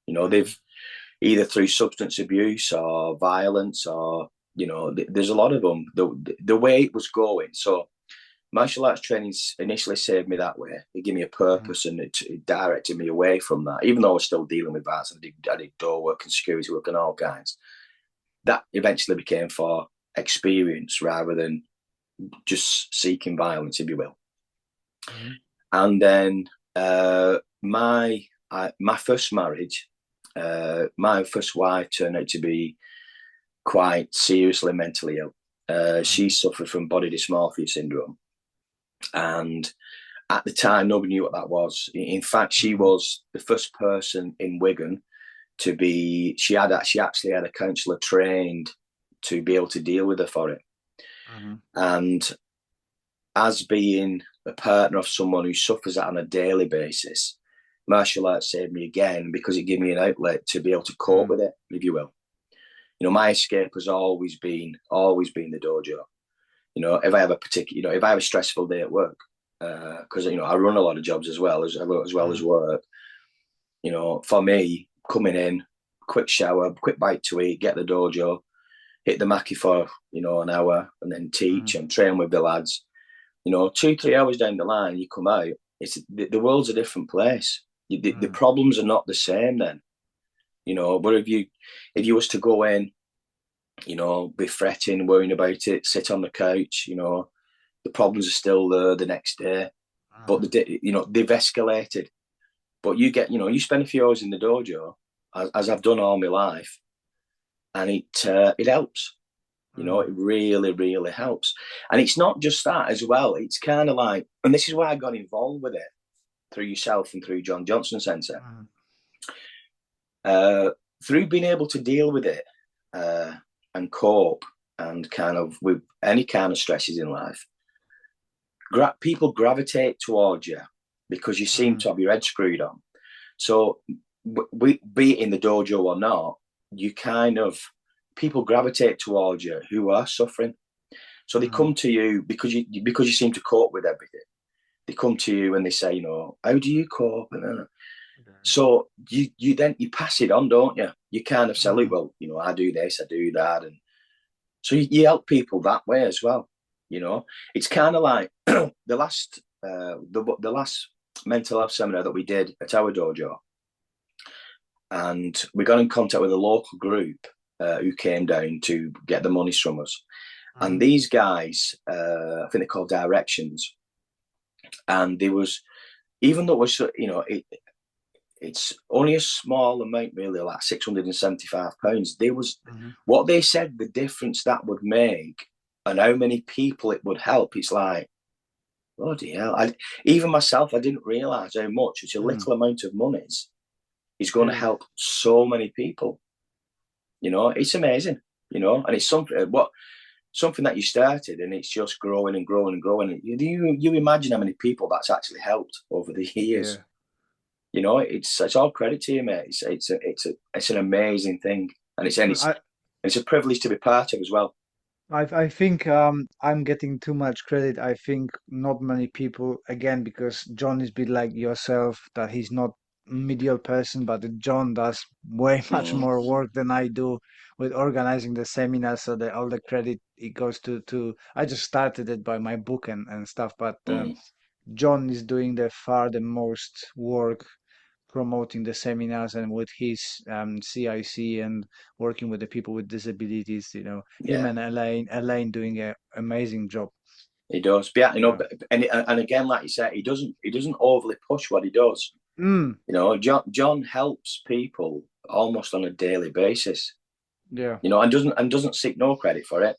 You know, Mm-hmm. they've either through substance abuse or violence, or you know, there's a lot of them. The way it was going, so martial arts training initially saved me that way. It gave me a Mm-hmm. purpose, and it directed me away from that. Even though I was still dealing with that, and I did door work and security work and all kinds. That eventually became for experience rather than just seeking violence, if you will. Mm-hmm. And then my first marriage, my first wife turned out to be quite seriously mentally ill. She Mm-hmm. suffered from body dysmorphia syndrome, and at the time, nobody knew what that was. In fact, she Mm-hmm. was the first person in Wigan to be. She actually had a counsellor trained to be able to deal with her for it. Mm-hmm. And as being a partner of someone who suffers that on a daily basis, martial arts saved me again because it gave me an outlet to be able to cope Mm. with it, if you will. My escape has always been the dojo. If I have a particular, if I have a stressful day at work, because I run a lot of jobs as Mm. work. For me, coming in, quick shower, quick bite to eat, get the dojo, hit the maki for an hour, and then teach Mm. and train with the lads. 2-3 hours down the line, you come out. It's the world's a different place. The Mm. problems are not the same then. But if you was to go in, be fretting, worrying about it, sit on the couch, the problems are still there the next day. But Mm. they've escalated. But you spend a few hours in the dojo, as I've done all my life, and it helps. Mm. It really, really helps. And it's not just that as well. It's kind of like, and this is why I got involved with it through yourself and through John Johnson Sensei. Mm. Through being able to deal with it and cope and kind of with any kind of stresses in life, people gravitate towards you because you seem Mm. to have your head screwed on. So, be it in the dojo or not, people gravitate towards you who are suffering. So they Mm. come to you because you seem to cope with everything. They come to you and they say, how do you cope? So you then you pass it on, don't you? You kind of say, look, Mm. well, I do this, I do that, and so you help people that way as well. It's kind of like the last mental health seminar that we did at our dojo, and we got in contact with a local group who came down to get the monies from us. And Mm. these guys, I think they're called Directions, and there was, even though it was, it's only a small amount, really, like £675. There was Mm. what they said, the difference that would make, and how many people it would help. It's like, bloody hell! Even myself, I didn't realise how much. It's a Mm. little amount of monies is going to Yeah. help so many people. It's amazing. And it's something that you started, and it's just growing and growing and growing. You imagine how many people that's actually helped over the Yeah. years. It's all credit to you, mate. It's an amazing thing, and it's a privilege to be part of as well. I think I'm getting too much credit. I think not many people, again, because John is a bit like yourself, that he's not medial person, but John does way much Mm, more work than I do with organizing the seminar. So that all the credit it goes to I just started it by my book and stuff, but mm, John is doing the most work promoting the seminars and with his CIC and working with the people with disabilities, him yeah, and Elaine doing an amazing job. he does. But, yeah, Yeah. and again, like you said, he doesn't overly push what he does. Mm, John helps people almost on a daily basis. yeah. And doesn't seek no credit for it.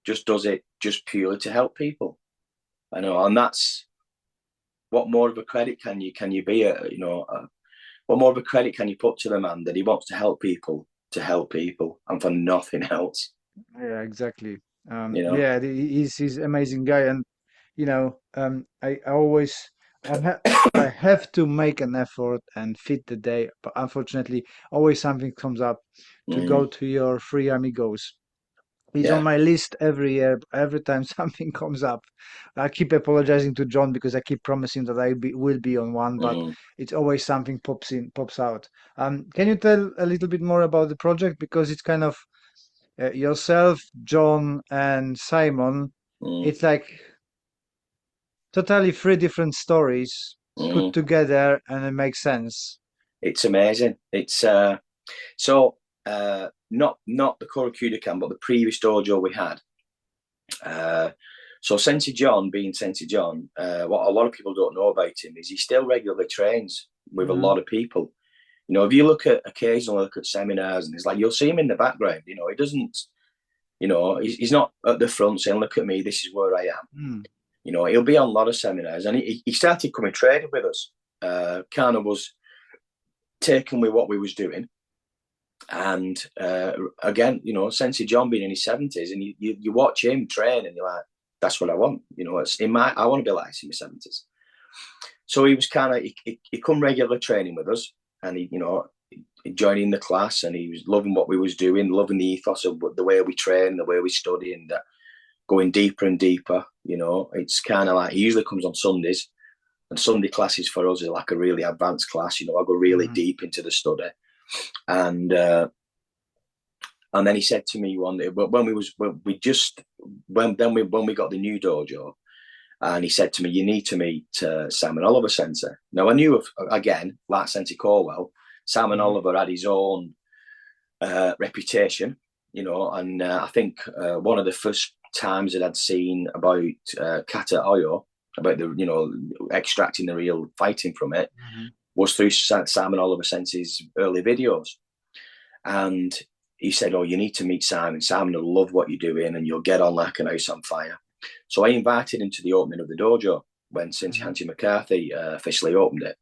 Just does it just purely to help people. I know, and that's what more of a credit can you be? What more of a credit can you put to the man that he wants to help people, and for nothing else? Yeah, exactly. You know. Yeah, he's amazing guy, and I always I ha I have to make an effort and fit the day, but unfortunately, always something comes up to go Mm, to your Three Amigos. He's on yeah. my list every year. Every time something comes up, I keep apologizing to John because I keep promising that will be on one, but Mm, it's always something pops out. Can you tell a little bit more about the project, because it's kind of yourself, John, and Simon. mm, It's like totally three different stories put mm. together, and it makes sense. It's amazing. It's so not the Koryu Kyudokan, but the previous dojo we had. Uh, so Sensei John, being Sensei John, what a lot of people don't know about him is he still regularly trains with a Mm, lot of people. If you occasionally look at seminars, and it's like you'll see him in the background. He doesn't. He's not at the front saying, "Look at me, this is where I am." mm, He'll be on a lot of seminars, and he started coming training with us. Kind of was taken with what we was doing, and again, Sensei John being in his 70s, and you watch him train, and you're like, "That's what I want." It's in my I want to be like this in my 70s. So he was kind of he come regular training with us, and he joining the class, and he was loving what we was doing, loving the ethos of the way we train, the way we study, and going deeper and deeper. It's kind of like he usually comes on Sundays, and Sunday classes for us is like a really advanced class. I go really deep into the study, and then he said to me one day, but when we got the new dojo, and he said to me, "You need to meet Simon Oliver Sensei." Now I knew again, like Sensei Corwell, Simon Oliver had his own reputation, and I think one of the first times that I'd seen about kata oyo, about the extracting the real fighting from it, was through Simon Oliver Sensei's early videos. And he said, "Oh, you need to meet Simon. Simon will love what you're doing, and you'll get on like an house on fire." So I invited him to the opening of the dojo when Sensei Hanty McCarthy officially opened it.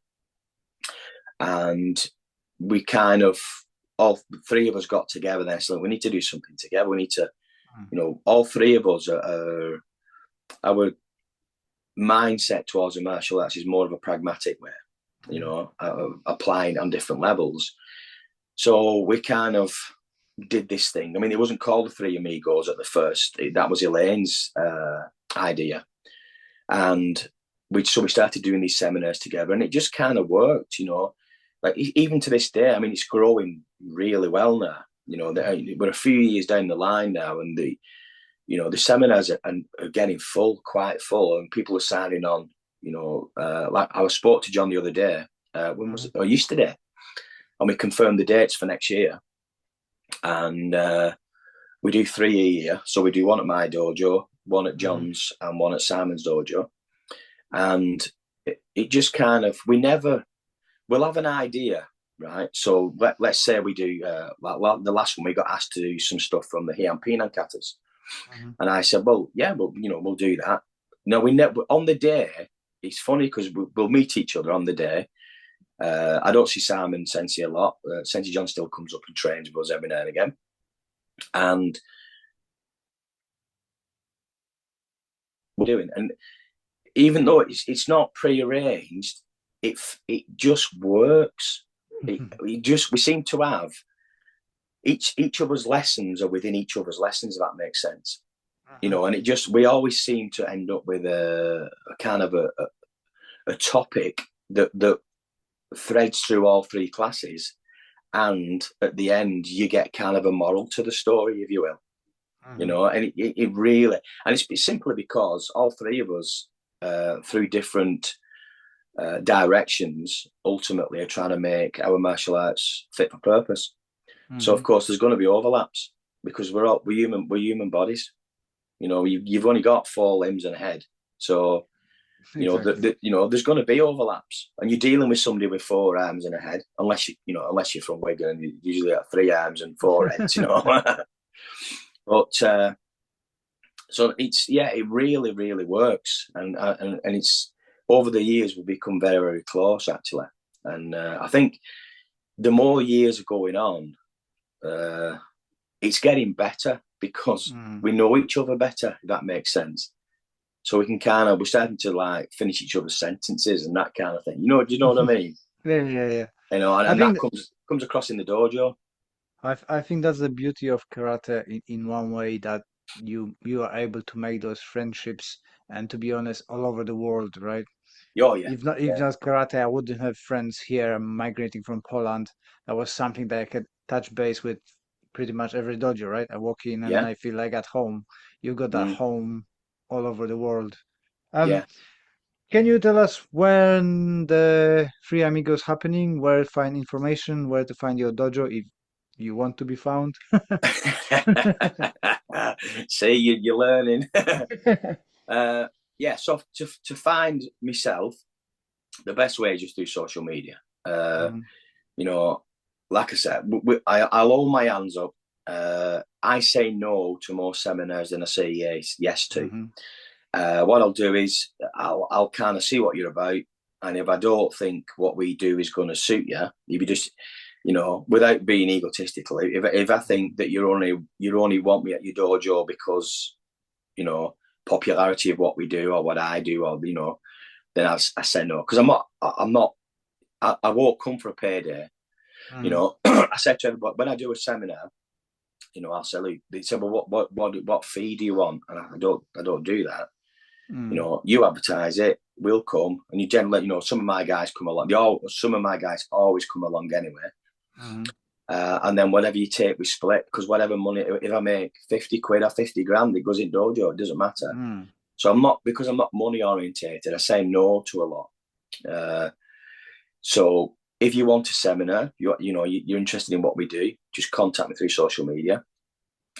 And we kind of, all three of us got together then. So we need to do something together. We need to, all three of us our mindset towards the martial arts is more of a pragmatic way, applying on different levels. So we kind of did this thing. I mean, it wasn't called the Three Amigos at the first. That was Elaine's idea. And we started doing these seminars together, and it just kind of worked, Like even to this day, I mean, it's growing really well now. We're a few years down the line now, and the seminars are getting quite full, and people are signing on. Like I spoke to John the other day. When was it? Or yesterday, and we confirmed the dates for next year. And we do 3 a year. So we do one at my dojo, one at John's, and one at Simon's dojo. And it just kind of, we'll have an idea, right? So let's say we do, like the last one, we got asked to do some stuff from the Heian Pinan katas. And I said, well, yeah, we'll do that. No, we never, on the day, it's funny because we'll meet each other on the day. I don't see Simon Sensei a lot. Sensei John still comes up and trains with us every now and again. And we're doing, and even though it's not prearranged, it just works. We seem to have each other's lessons are within each other's lessons, if that makes sense. And we always seem to end up with a kind of a topic that threads through all three classes, and at the end you get kind of a moral to the story, if you will. And it really, and it's simply because all three of us through different directions ultimately are trying to make our martial arts fit for purpose. So of course there's going to be overlaps because we're human bodies. You've only got 4 limbs and a head, so exactly. There's going to be overlaps, and you're dealing with somebody with 4 arms and a head, unless you're from Wigan, and you usually have 3 arms and 4 heads, But so it really, really works, and it's over the years we've become very, very close actually, and I think the more years are going on, it's getting better because we know each other better, if that makes sense. So we can we're starting to like finish each other's sentences and that kind of thing. Do you know what I mean? Yeah. And that comes across in the dojo. I think that's the beauty of karate in one way, that you are able to make those friendships, and to be honest, all over the world, right? Oh yeah. If not karate, I wouldn't have friends here. I'm migrating from Poland. That was something that I could touch base with pretty much every dojo, right? I walk in and I feel like at home. You got that home all over the world. Yeah. Can you tell us when the Three Amigos happening, where to find information, where to find your dojo if you want to be found? See, you're learning. So to find myself, the best way is just through social media. Like I said, I'll hold my hands up. I say no to more seminars than I say yes to. What I'll do is I'll kind of see what you're about, and if I don't think what we do is going to suit you, if you just, without being egotistical, if I think that you only want me at your dojo because, popularity of what we do or what I do, or then I say no, because I won't come for a payday. You Mm. know, I said to everybody when I do a seminar, you know, I'll say, look, they said, well, what fee do you want? And I don't do that. You Mm. know, you advertise it, we'll come, and you generally, you know, some of my guys come along. Some of my guys always come along anyway. Mm. And then whatever you take, we split, because whatever money, if I make 50 quid or 50 grand, it goes in dojo. It doesn't matter. Mm. So because I'm not money orientated, I say no to a lot. Uh, so if you want a seminar, you're interested in what we do, just contact me through social media.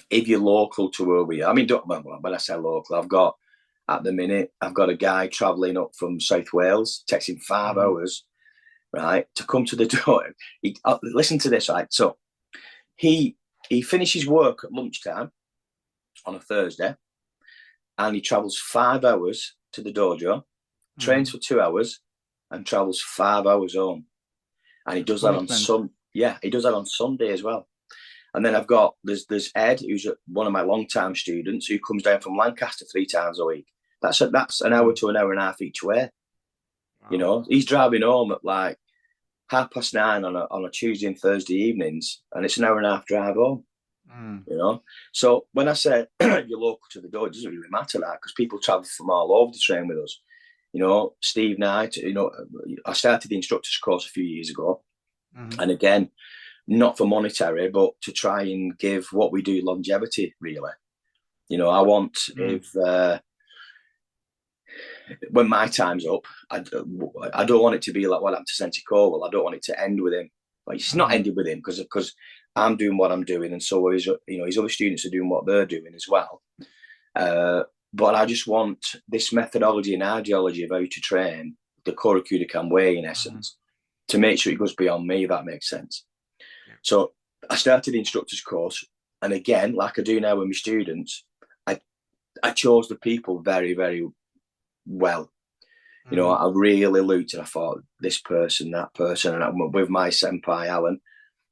If you're local to where we are, I mean, when I say local, at the minute, I've got a guy travelling up from South Wales, takes him 5 hours, right, to come to the door. Listen to this, right? So he finishes work at lunchtime on a Thursday, and he travels 5 hours to the dojo, trains Mm. for 2 hours, and travels 5 hours home. And he That's does that on commitment. he does that on Sunday as well. And then there's Ed, who's one of my long-time students, who comes down from Lancaster 3 times a week. That's an hour Mm. to an hour and a half each way. You Wow. know, he's driving home at like 9:30 on a Tuesday and Thursday evenings, and it's an hour and a half drive home. Mm. You know, so when I say you're local to the door, it doesn't really matter that, because people travel from all over to train with us. You know, Steve Knight. You know, I started the instructors course a few years ago, Mm. and again, not for monetary, but to try and give what we do longevity. Really, you know, I want Mm. if when my time's up, I don't want it to be like what happened to Sensei Corwell. I don't want it to end with him. Like, it's not Mm. ended with him because I'm doing what I'm doing, and so his other students are doing what they're doing as well. But I just want this methodology and ideology of how to train, the Koryu Kyudokan way, in Mm. essence, to make sure it goes beyond me. If that makes sense. Yeah. So I started the instructor's course, and again, like I do now with my students, I chose the people very, very well. You know, Mm. I really looked and I thought this person, that person, and with my senpai Alan,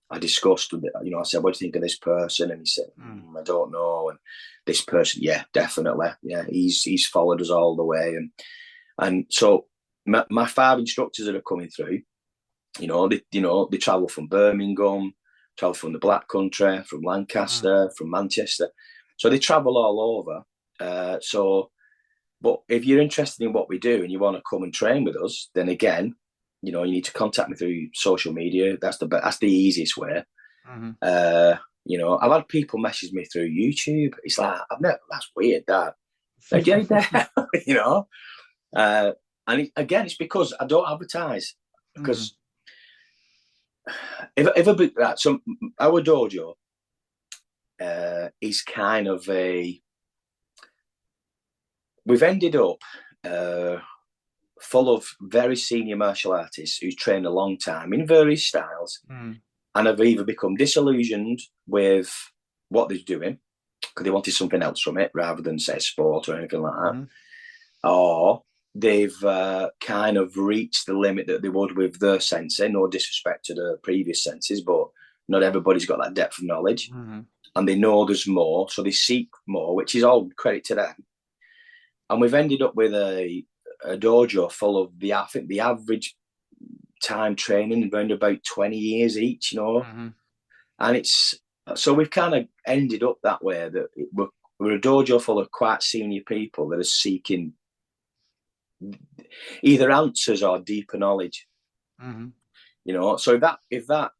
I discussed with it. You know, I said, "What do you think of this person?" And he said, Mm. "I don't know." And this person, yeah, definitely, yeah, he's followed us all the way, and so my 5 instructors that are coming through, they travel from Birmingham, travel from the Black Country, from Mm. Lancaster, from Manchester, so they travel all over. But if you're interested in what we do and you want to come and train with us, then again, you need to contact me through social media. That's the easiest way. Mm. Uh, I've had people message me through YouTube. It's like, that's weird, that. How do you that? you know? Again, it's because I don't advertise. Mm. Because if a bit that, so our dojo is kind of we've ended up full of very senior martial artists who's trained a long time in various styles, Mm. and have either become disillusioned with what they're doing because they wanted something else from it rather than, say, sport or anything like that, Mm. or they've kind of reached the limit that they would with their sensei. No disrespect to the previous senseis, but not everybody's got that depth of knowledge, Mm. and they know there's more, so they seek more, which is all credit to them. And we've ended up with a dojo full of I think the average time training around about 20 years each, Mm. and it's so we've kind of ended up that way, that we're a dojo full of quite senior people that are seeking either answers or deeper knowledge, Mm. so if that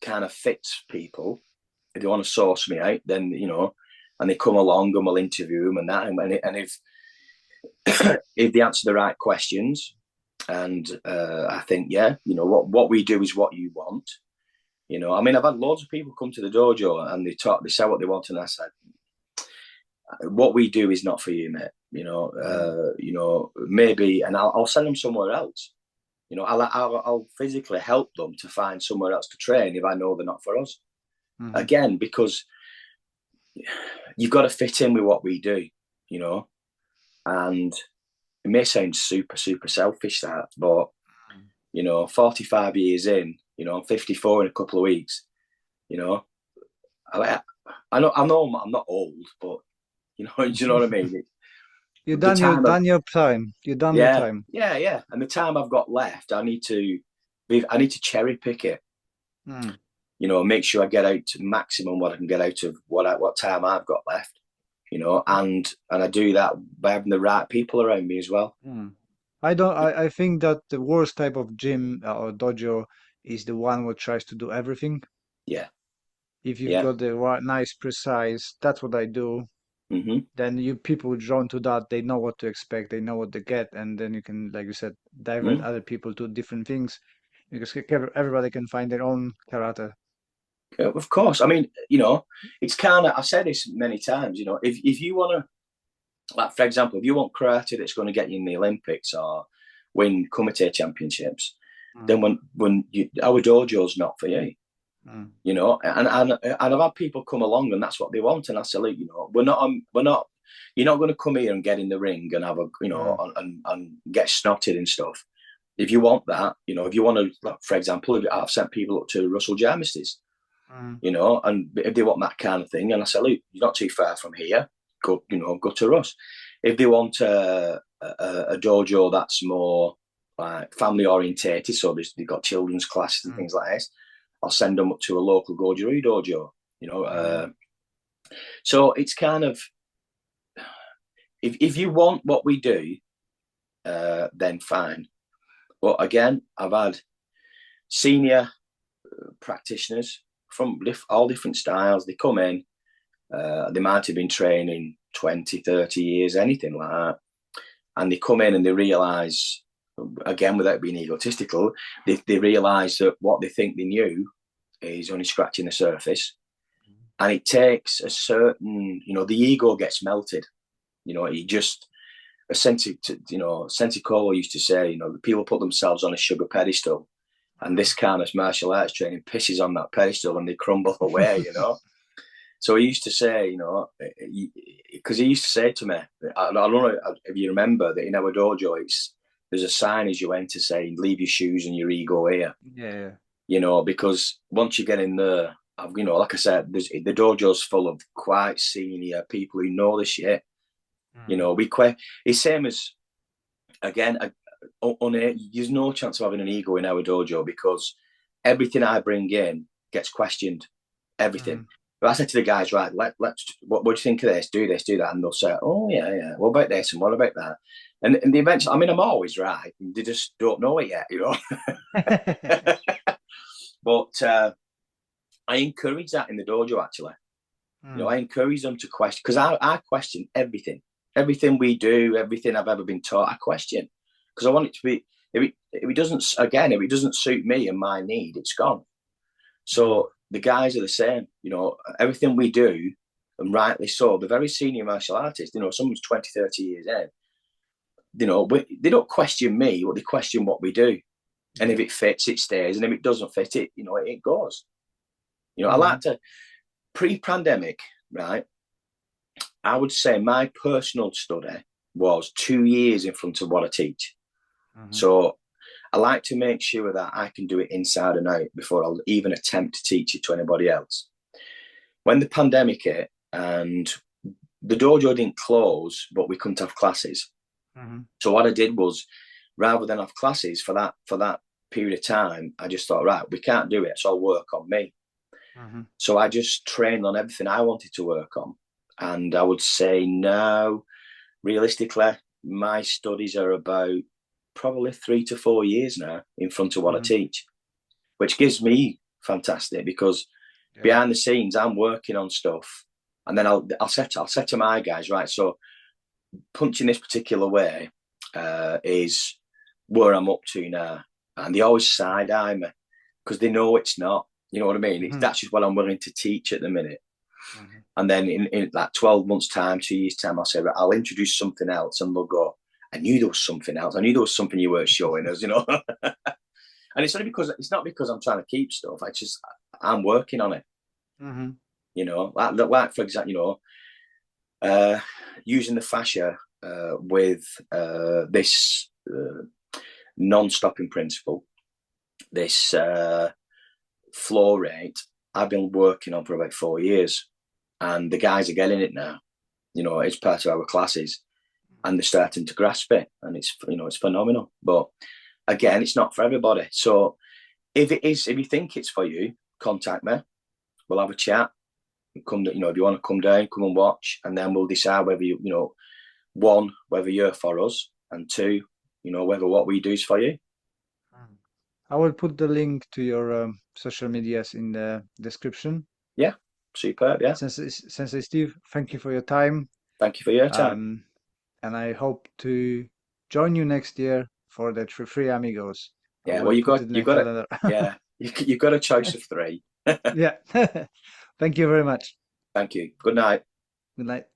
kind of fits people, if they want to source me out, then and they come along and we'll interview them and that, and if if they answer the right questions, and I think, yeah, what we do is what you want. I mean, I've had loads of people come to the dojo and they say what they want, and I said, what we do is not for you, mate. Mm. Maybe, and I'll send them somewhere else. I'll physically help them to find somewhere else to train if I know they're not for us. Mm. Again, because you've got to fit in with what we do, and it may sound super, super selfish, that, but 45 years in, I'm 54 in a couple of weeks, I know I'm not old, but do you know what I mean? the time done your time. You done your yeah, time. yeah. And the time I've got left, I need to cherry pick it. Mm. Make sure I get out to maximum what I can get out of what time I've got left. And I do that by having the right people around me as well. Mm. I think that the worst type of gym or dojo is the one who tries to do everything. Yeah, If you've yeah. got the right, nice, precise, that's what I do. Hmm. Then you people drawn to that, they know what to expect, they know what to get, and then you can, like you said, divert Mm. other people to different things because everybody can find their own karate. Of course. I mean, it's kind of, I've said this many times, if you want to, like, for example, if you want karate that's going to get you in the Olympics or win kumite championships, Mm, then our dojo's not for you. mm, And I've had people come along and that's what they want. And I say, look, we're not, you're not going to come here and get in the ring and have mm, and get snotted and stuff. If you want that, if you want to, like, for example, I've sent people up to Russell Jarmis's, mm, and if they want that kind of thing, and I say, look, you're not too far from here, go to Russ. If they want a dojo that's more like family orientated, so they've got children's classes and mm, things like this, I'll send them up to a local Goju dojo. You know, mm, uh, so it's kind of, if you want what we do, then fine. But again, I've had senior practitioners from all different styles. They come in, they might have been training 20, 30 years, anything like that. And they come in and they realise, again, without being egotistical, they realise that what they think they knew is only scratching the surface. And it takes a certain, the ego gets melted. You just, Sensei Corwell used to say, people put themselves on a sugar pedestal, and this kind of martial arts training pisses on that pedestal and they crumble away. So he used to say, because he used to say to me, I don't know if you remember that in our dojo, there's a sign as you enter saying, leave your shoes and your ego here, yeah. because once you get in there, like I said, the dojo's full of quite senior people who know the shit. Mm, It's same as, again, there's no chance of having an ego in our dojo because everything I bring in gets questioned. Everything. mm, But I said to the guys, right, let's what do you think of this? Do this, do that, and they'll say, oh yeah, yeah. What about this and what about that? And the eventually, I mean, I'm always right. They just don't know it yet. But I encourage that in the dojo. Actually, mm, I encourage them to question because I question everything we do, everything I've ever been taught. I question because I want it to be. If it doesn't suit me and my need, it's gone. mm, So the guys are the same, everything we do, and rightly so, the very senior martial artists, someone's 20, 30 years in, they don't question me, but they question what we do. And if yeah. it fits, it stays. And if it doesn't fit, it goes. I Mm, like to, pre-pandemic, right, I would say my personal study was 2 years in front of what I teach. mm, So I like to make sure that I can do it inside and out before I'll even attempt to teach it to anybody else. When the pandemic hit and the dojo didn't close, but we couldn't have classes. mm, So what I did was, rather than have classes for that period of time, I just thought, right, we can't do it, so I'll work on me. mm, So I just trained on everything I wanted to work on. And I would say now, realistically, my studies are about probably 3 to 4 years now in front of what I mm, teach, which gives me fantastic because yeah. behind the scenes I'm working on stuff, and then I'll say to my guys, right, so punching this particular way is where I'm up to now, and they always side eye me because they know it's not. You know what I mean? Mm, That's just what I'm willing to teach at the minute. mm, And then in like 12 months' time, 2 years' time, I'll say, right, I'll introduce something else, and they'll go, I knew there was something else. I knew there was something you weren't showing us. And it's not because I'm trying to keep stuff. I just I'm working on it. mm, Like for example, using the fascia with this non-stopping principle, this flow rate. I've been working on for about 4 years, and the guys are getting it now. It's part of our classes. and they're starting to grasp it, and it's phenomenal. But again, it's not for everybody. So if you think it's for you, contact me. We'll have a chat. Come, if you want to come down, come and watch, and then we'll decide whether one, whether you're for us, and two, whether what we do is for you. I will put the link to your social medias in the description. Yeah, superb. Yeah, Sensei Steve, thank you for your time. thank you for your time. And I hope to join you next year for the Three Amigos. I Yeah, will well, put it in the calendar. yeah, you've got a choice of three. Yeah. Thank you very much. Thank you. Good night. Good night.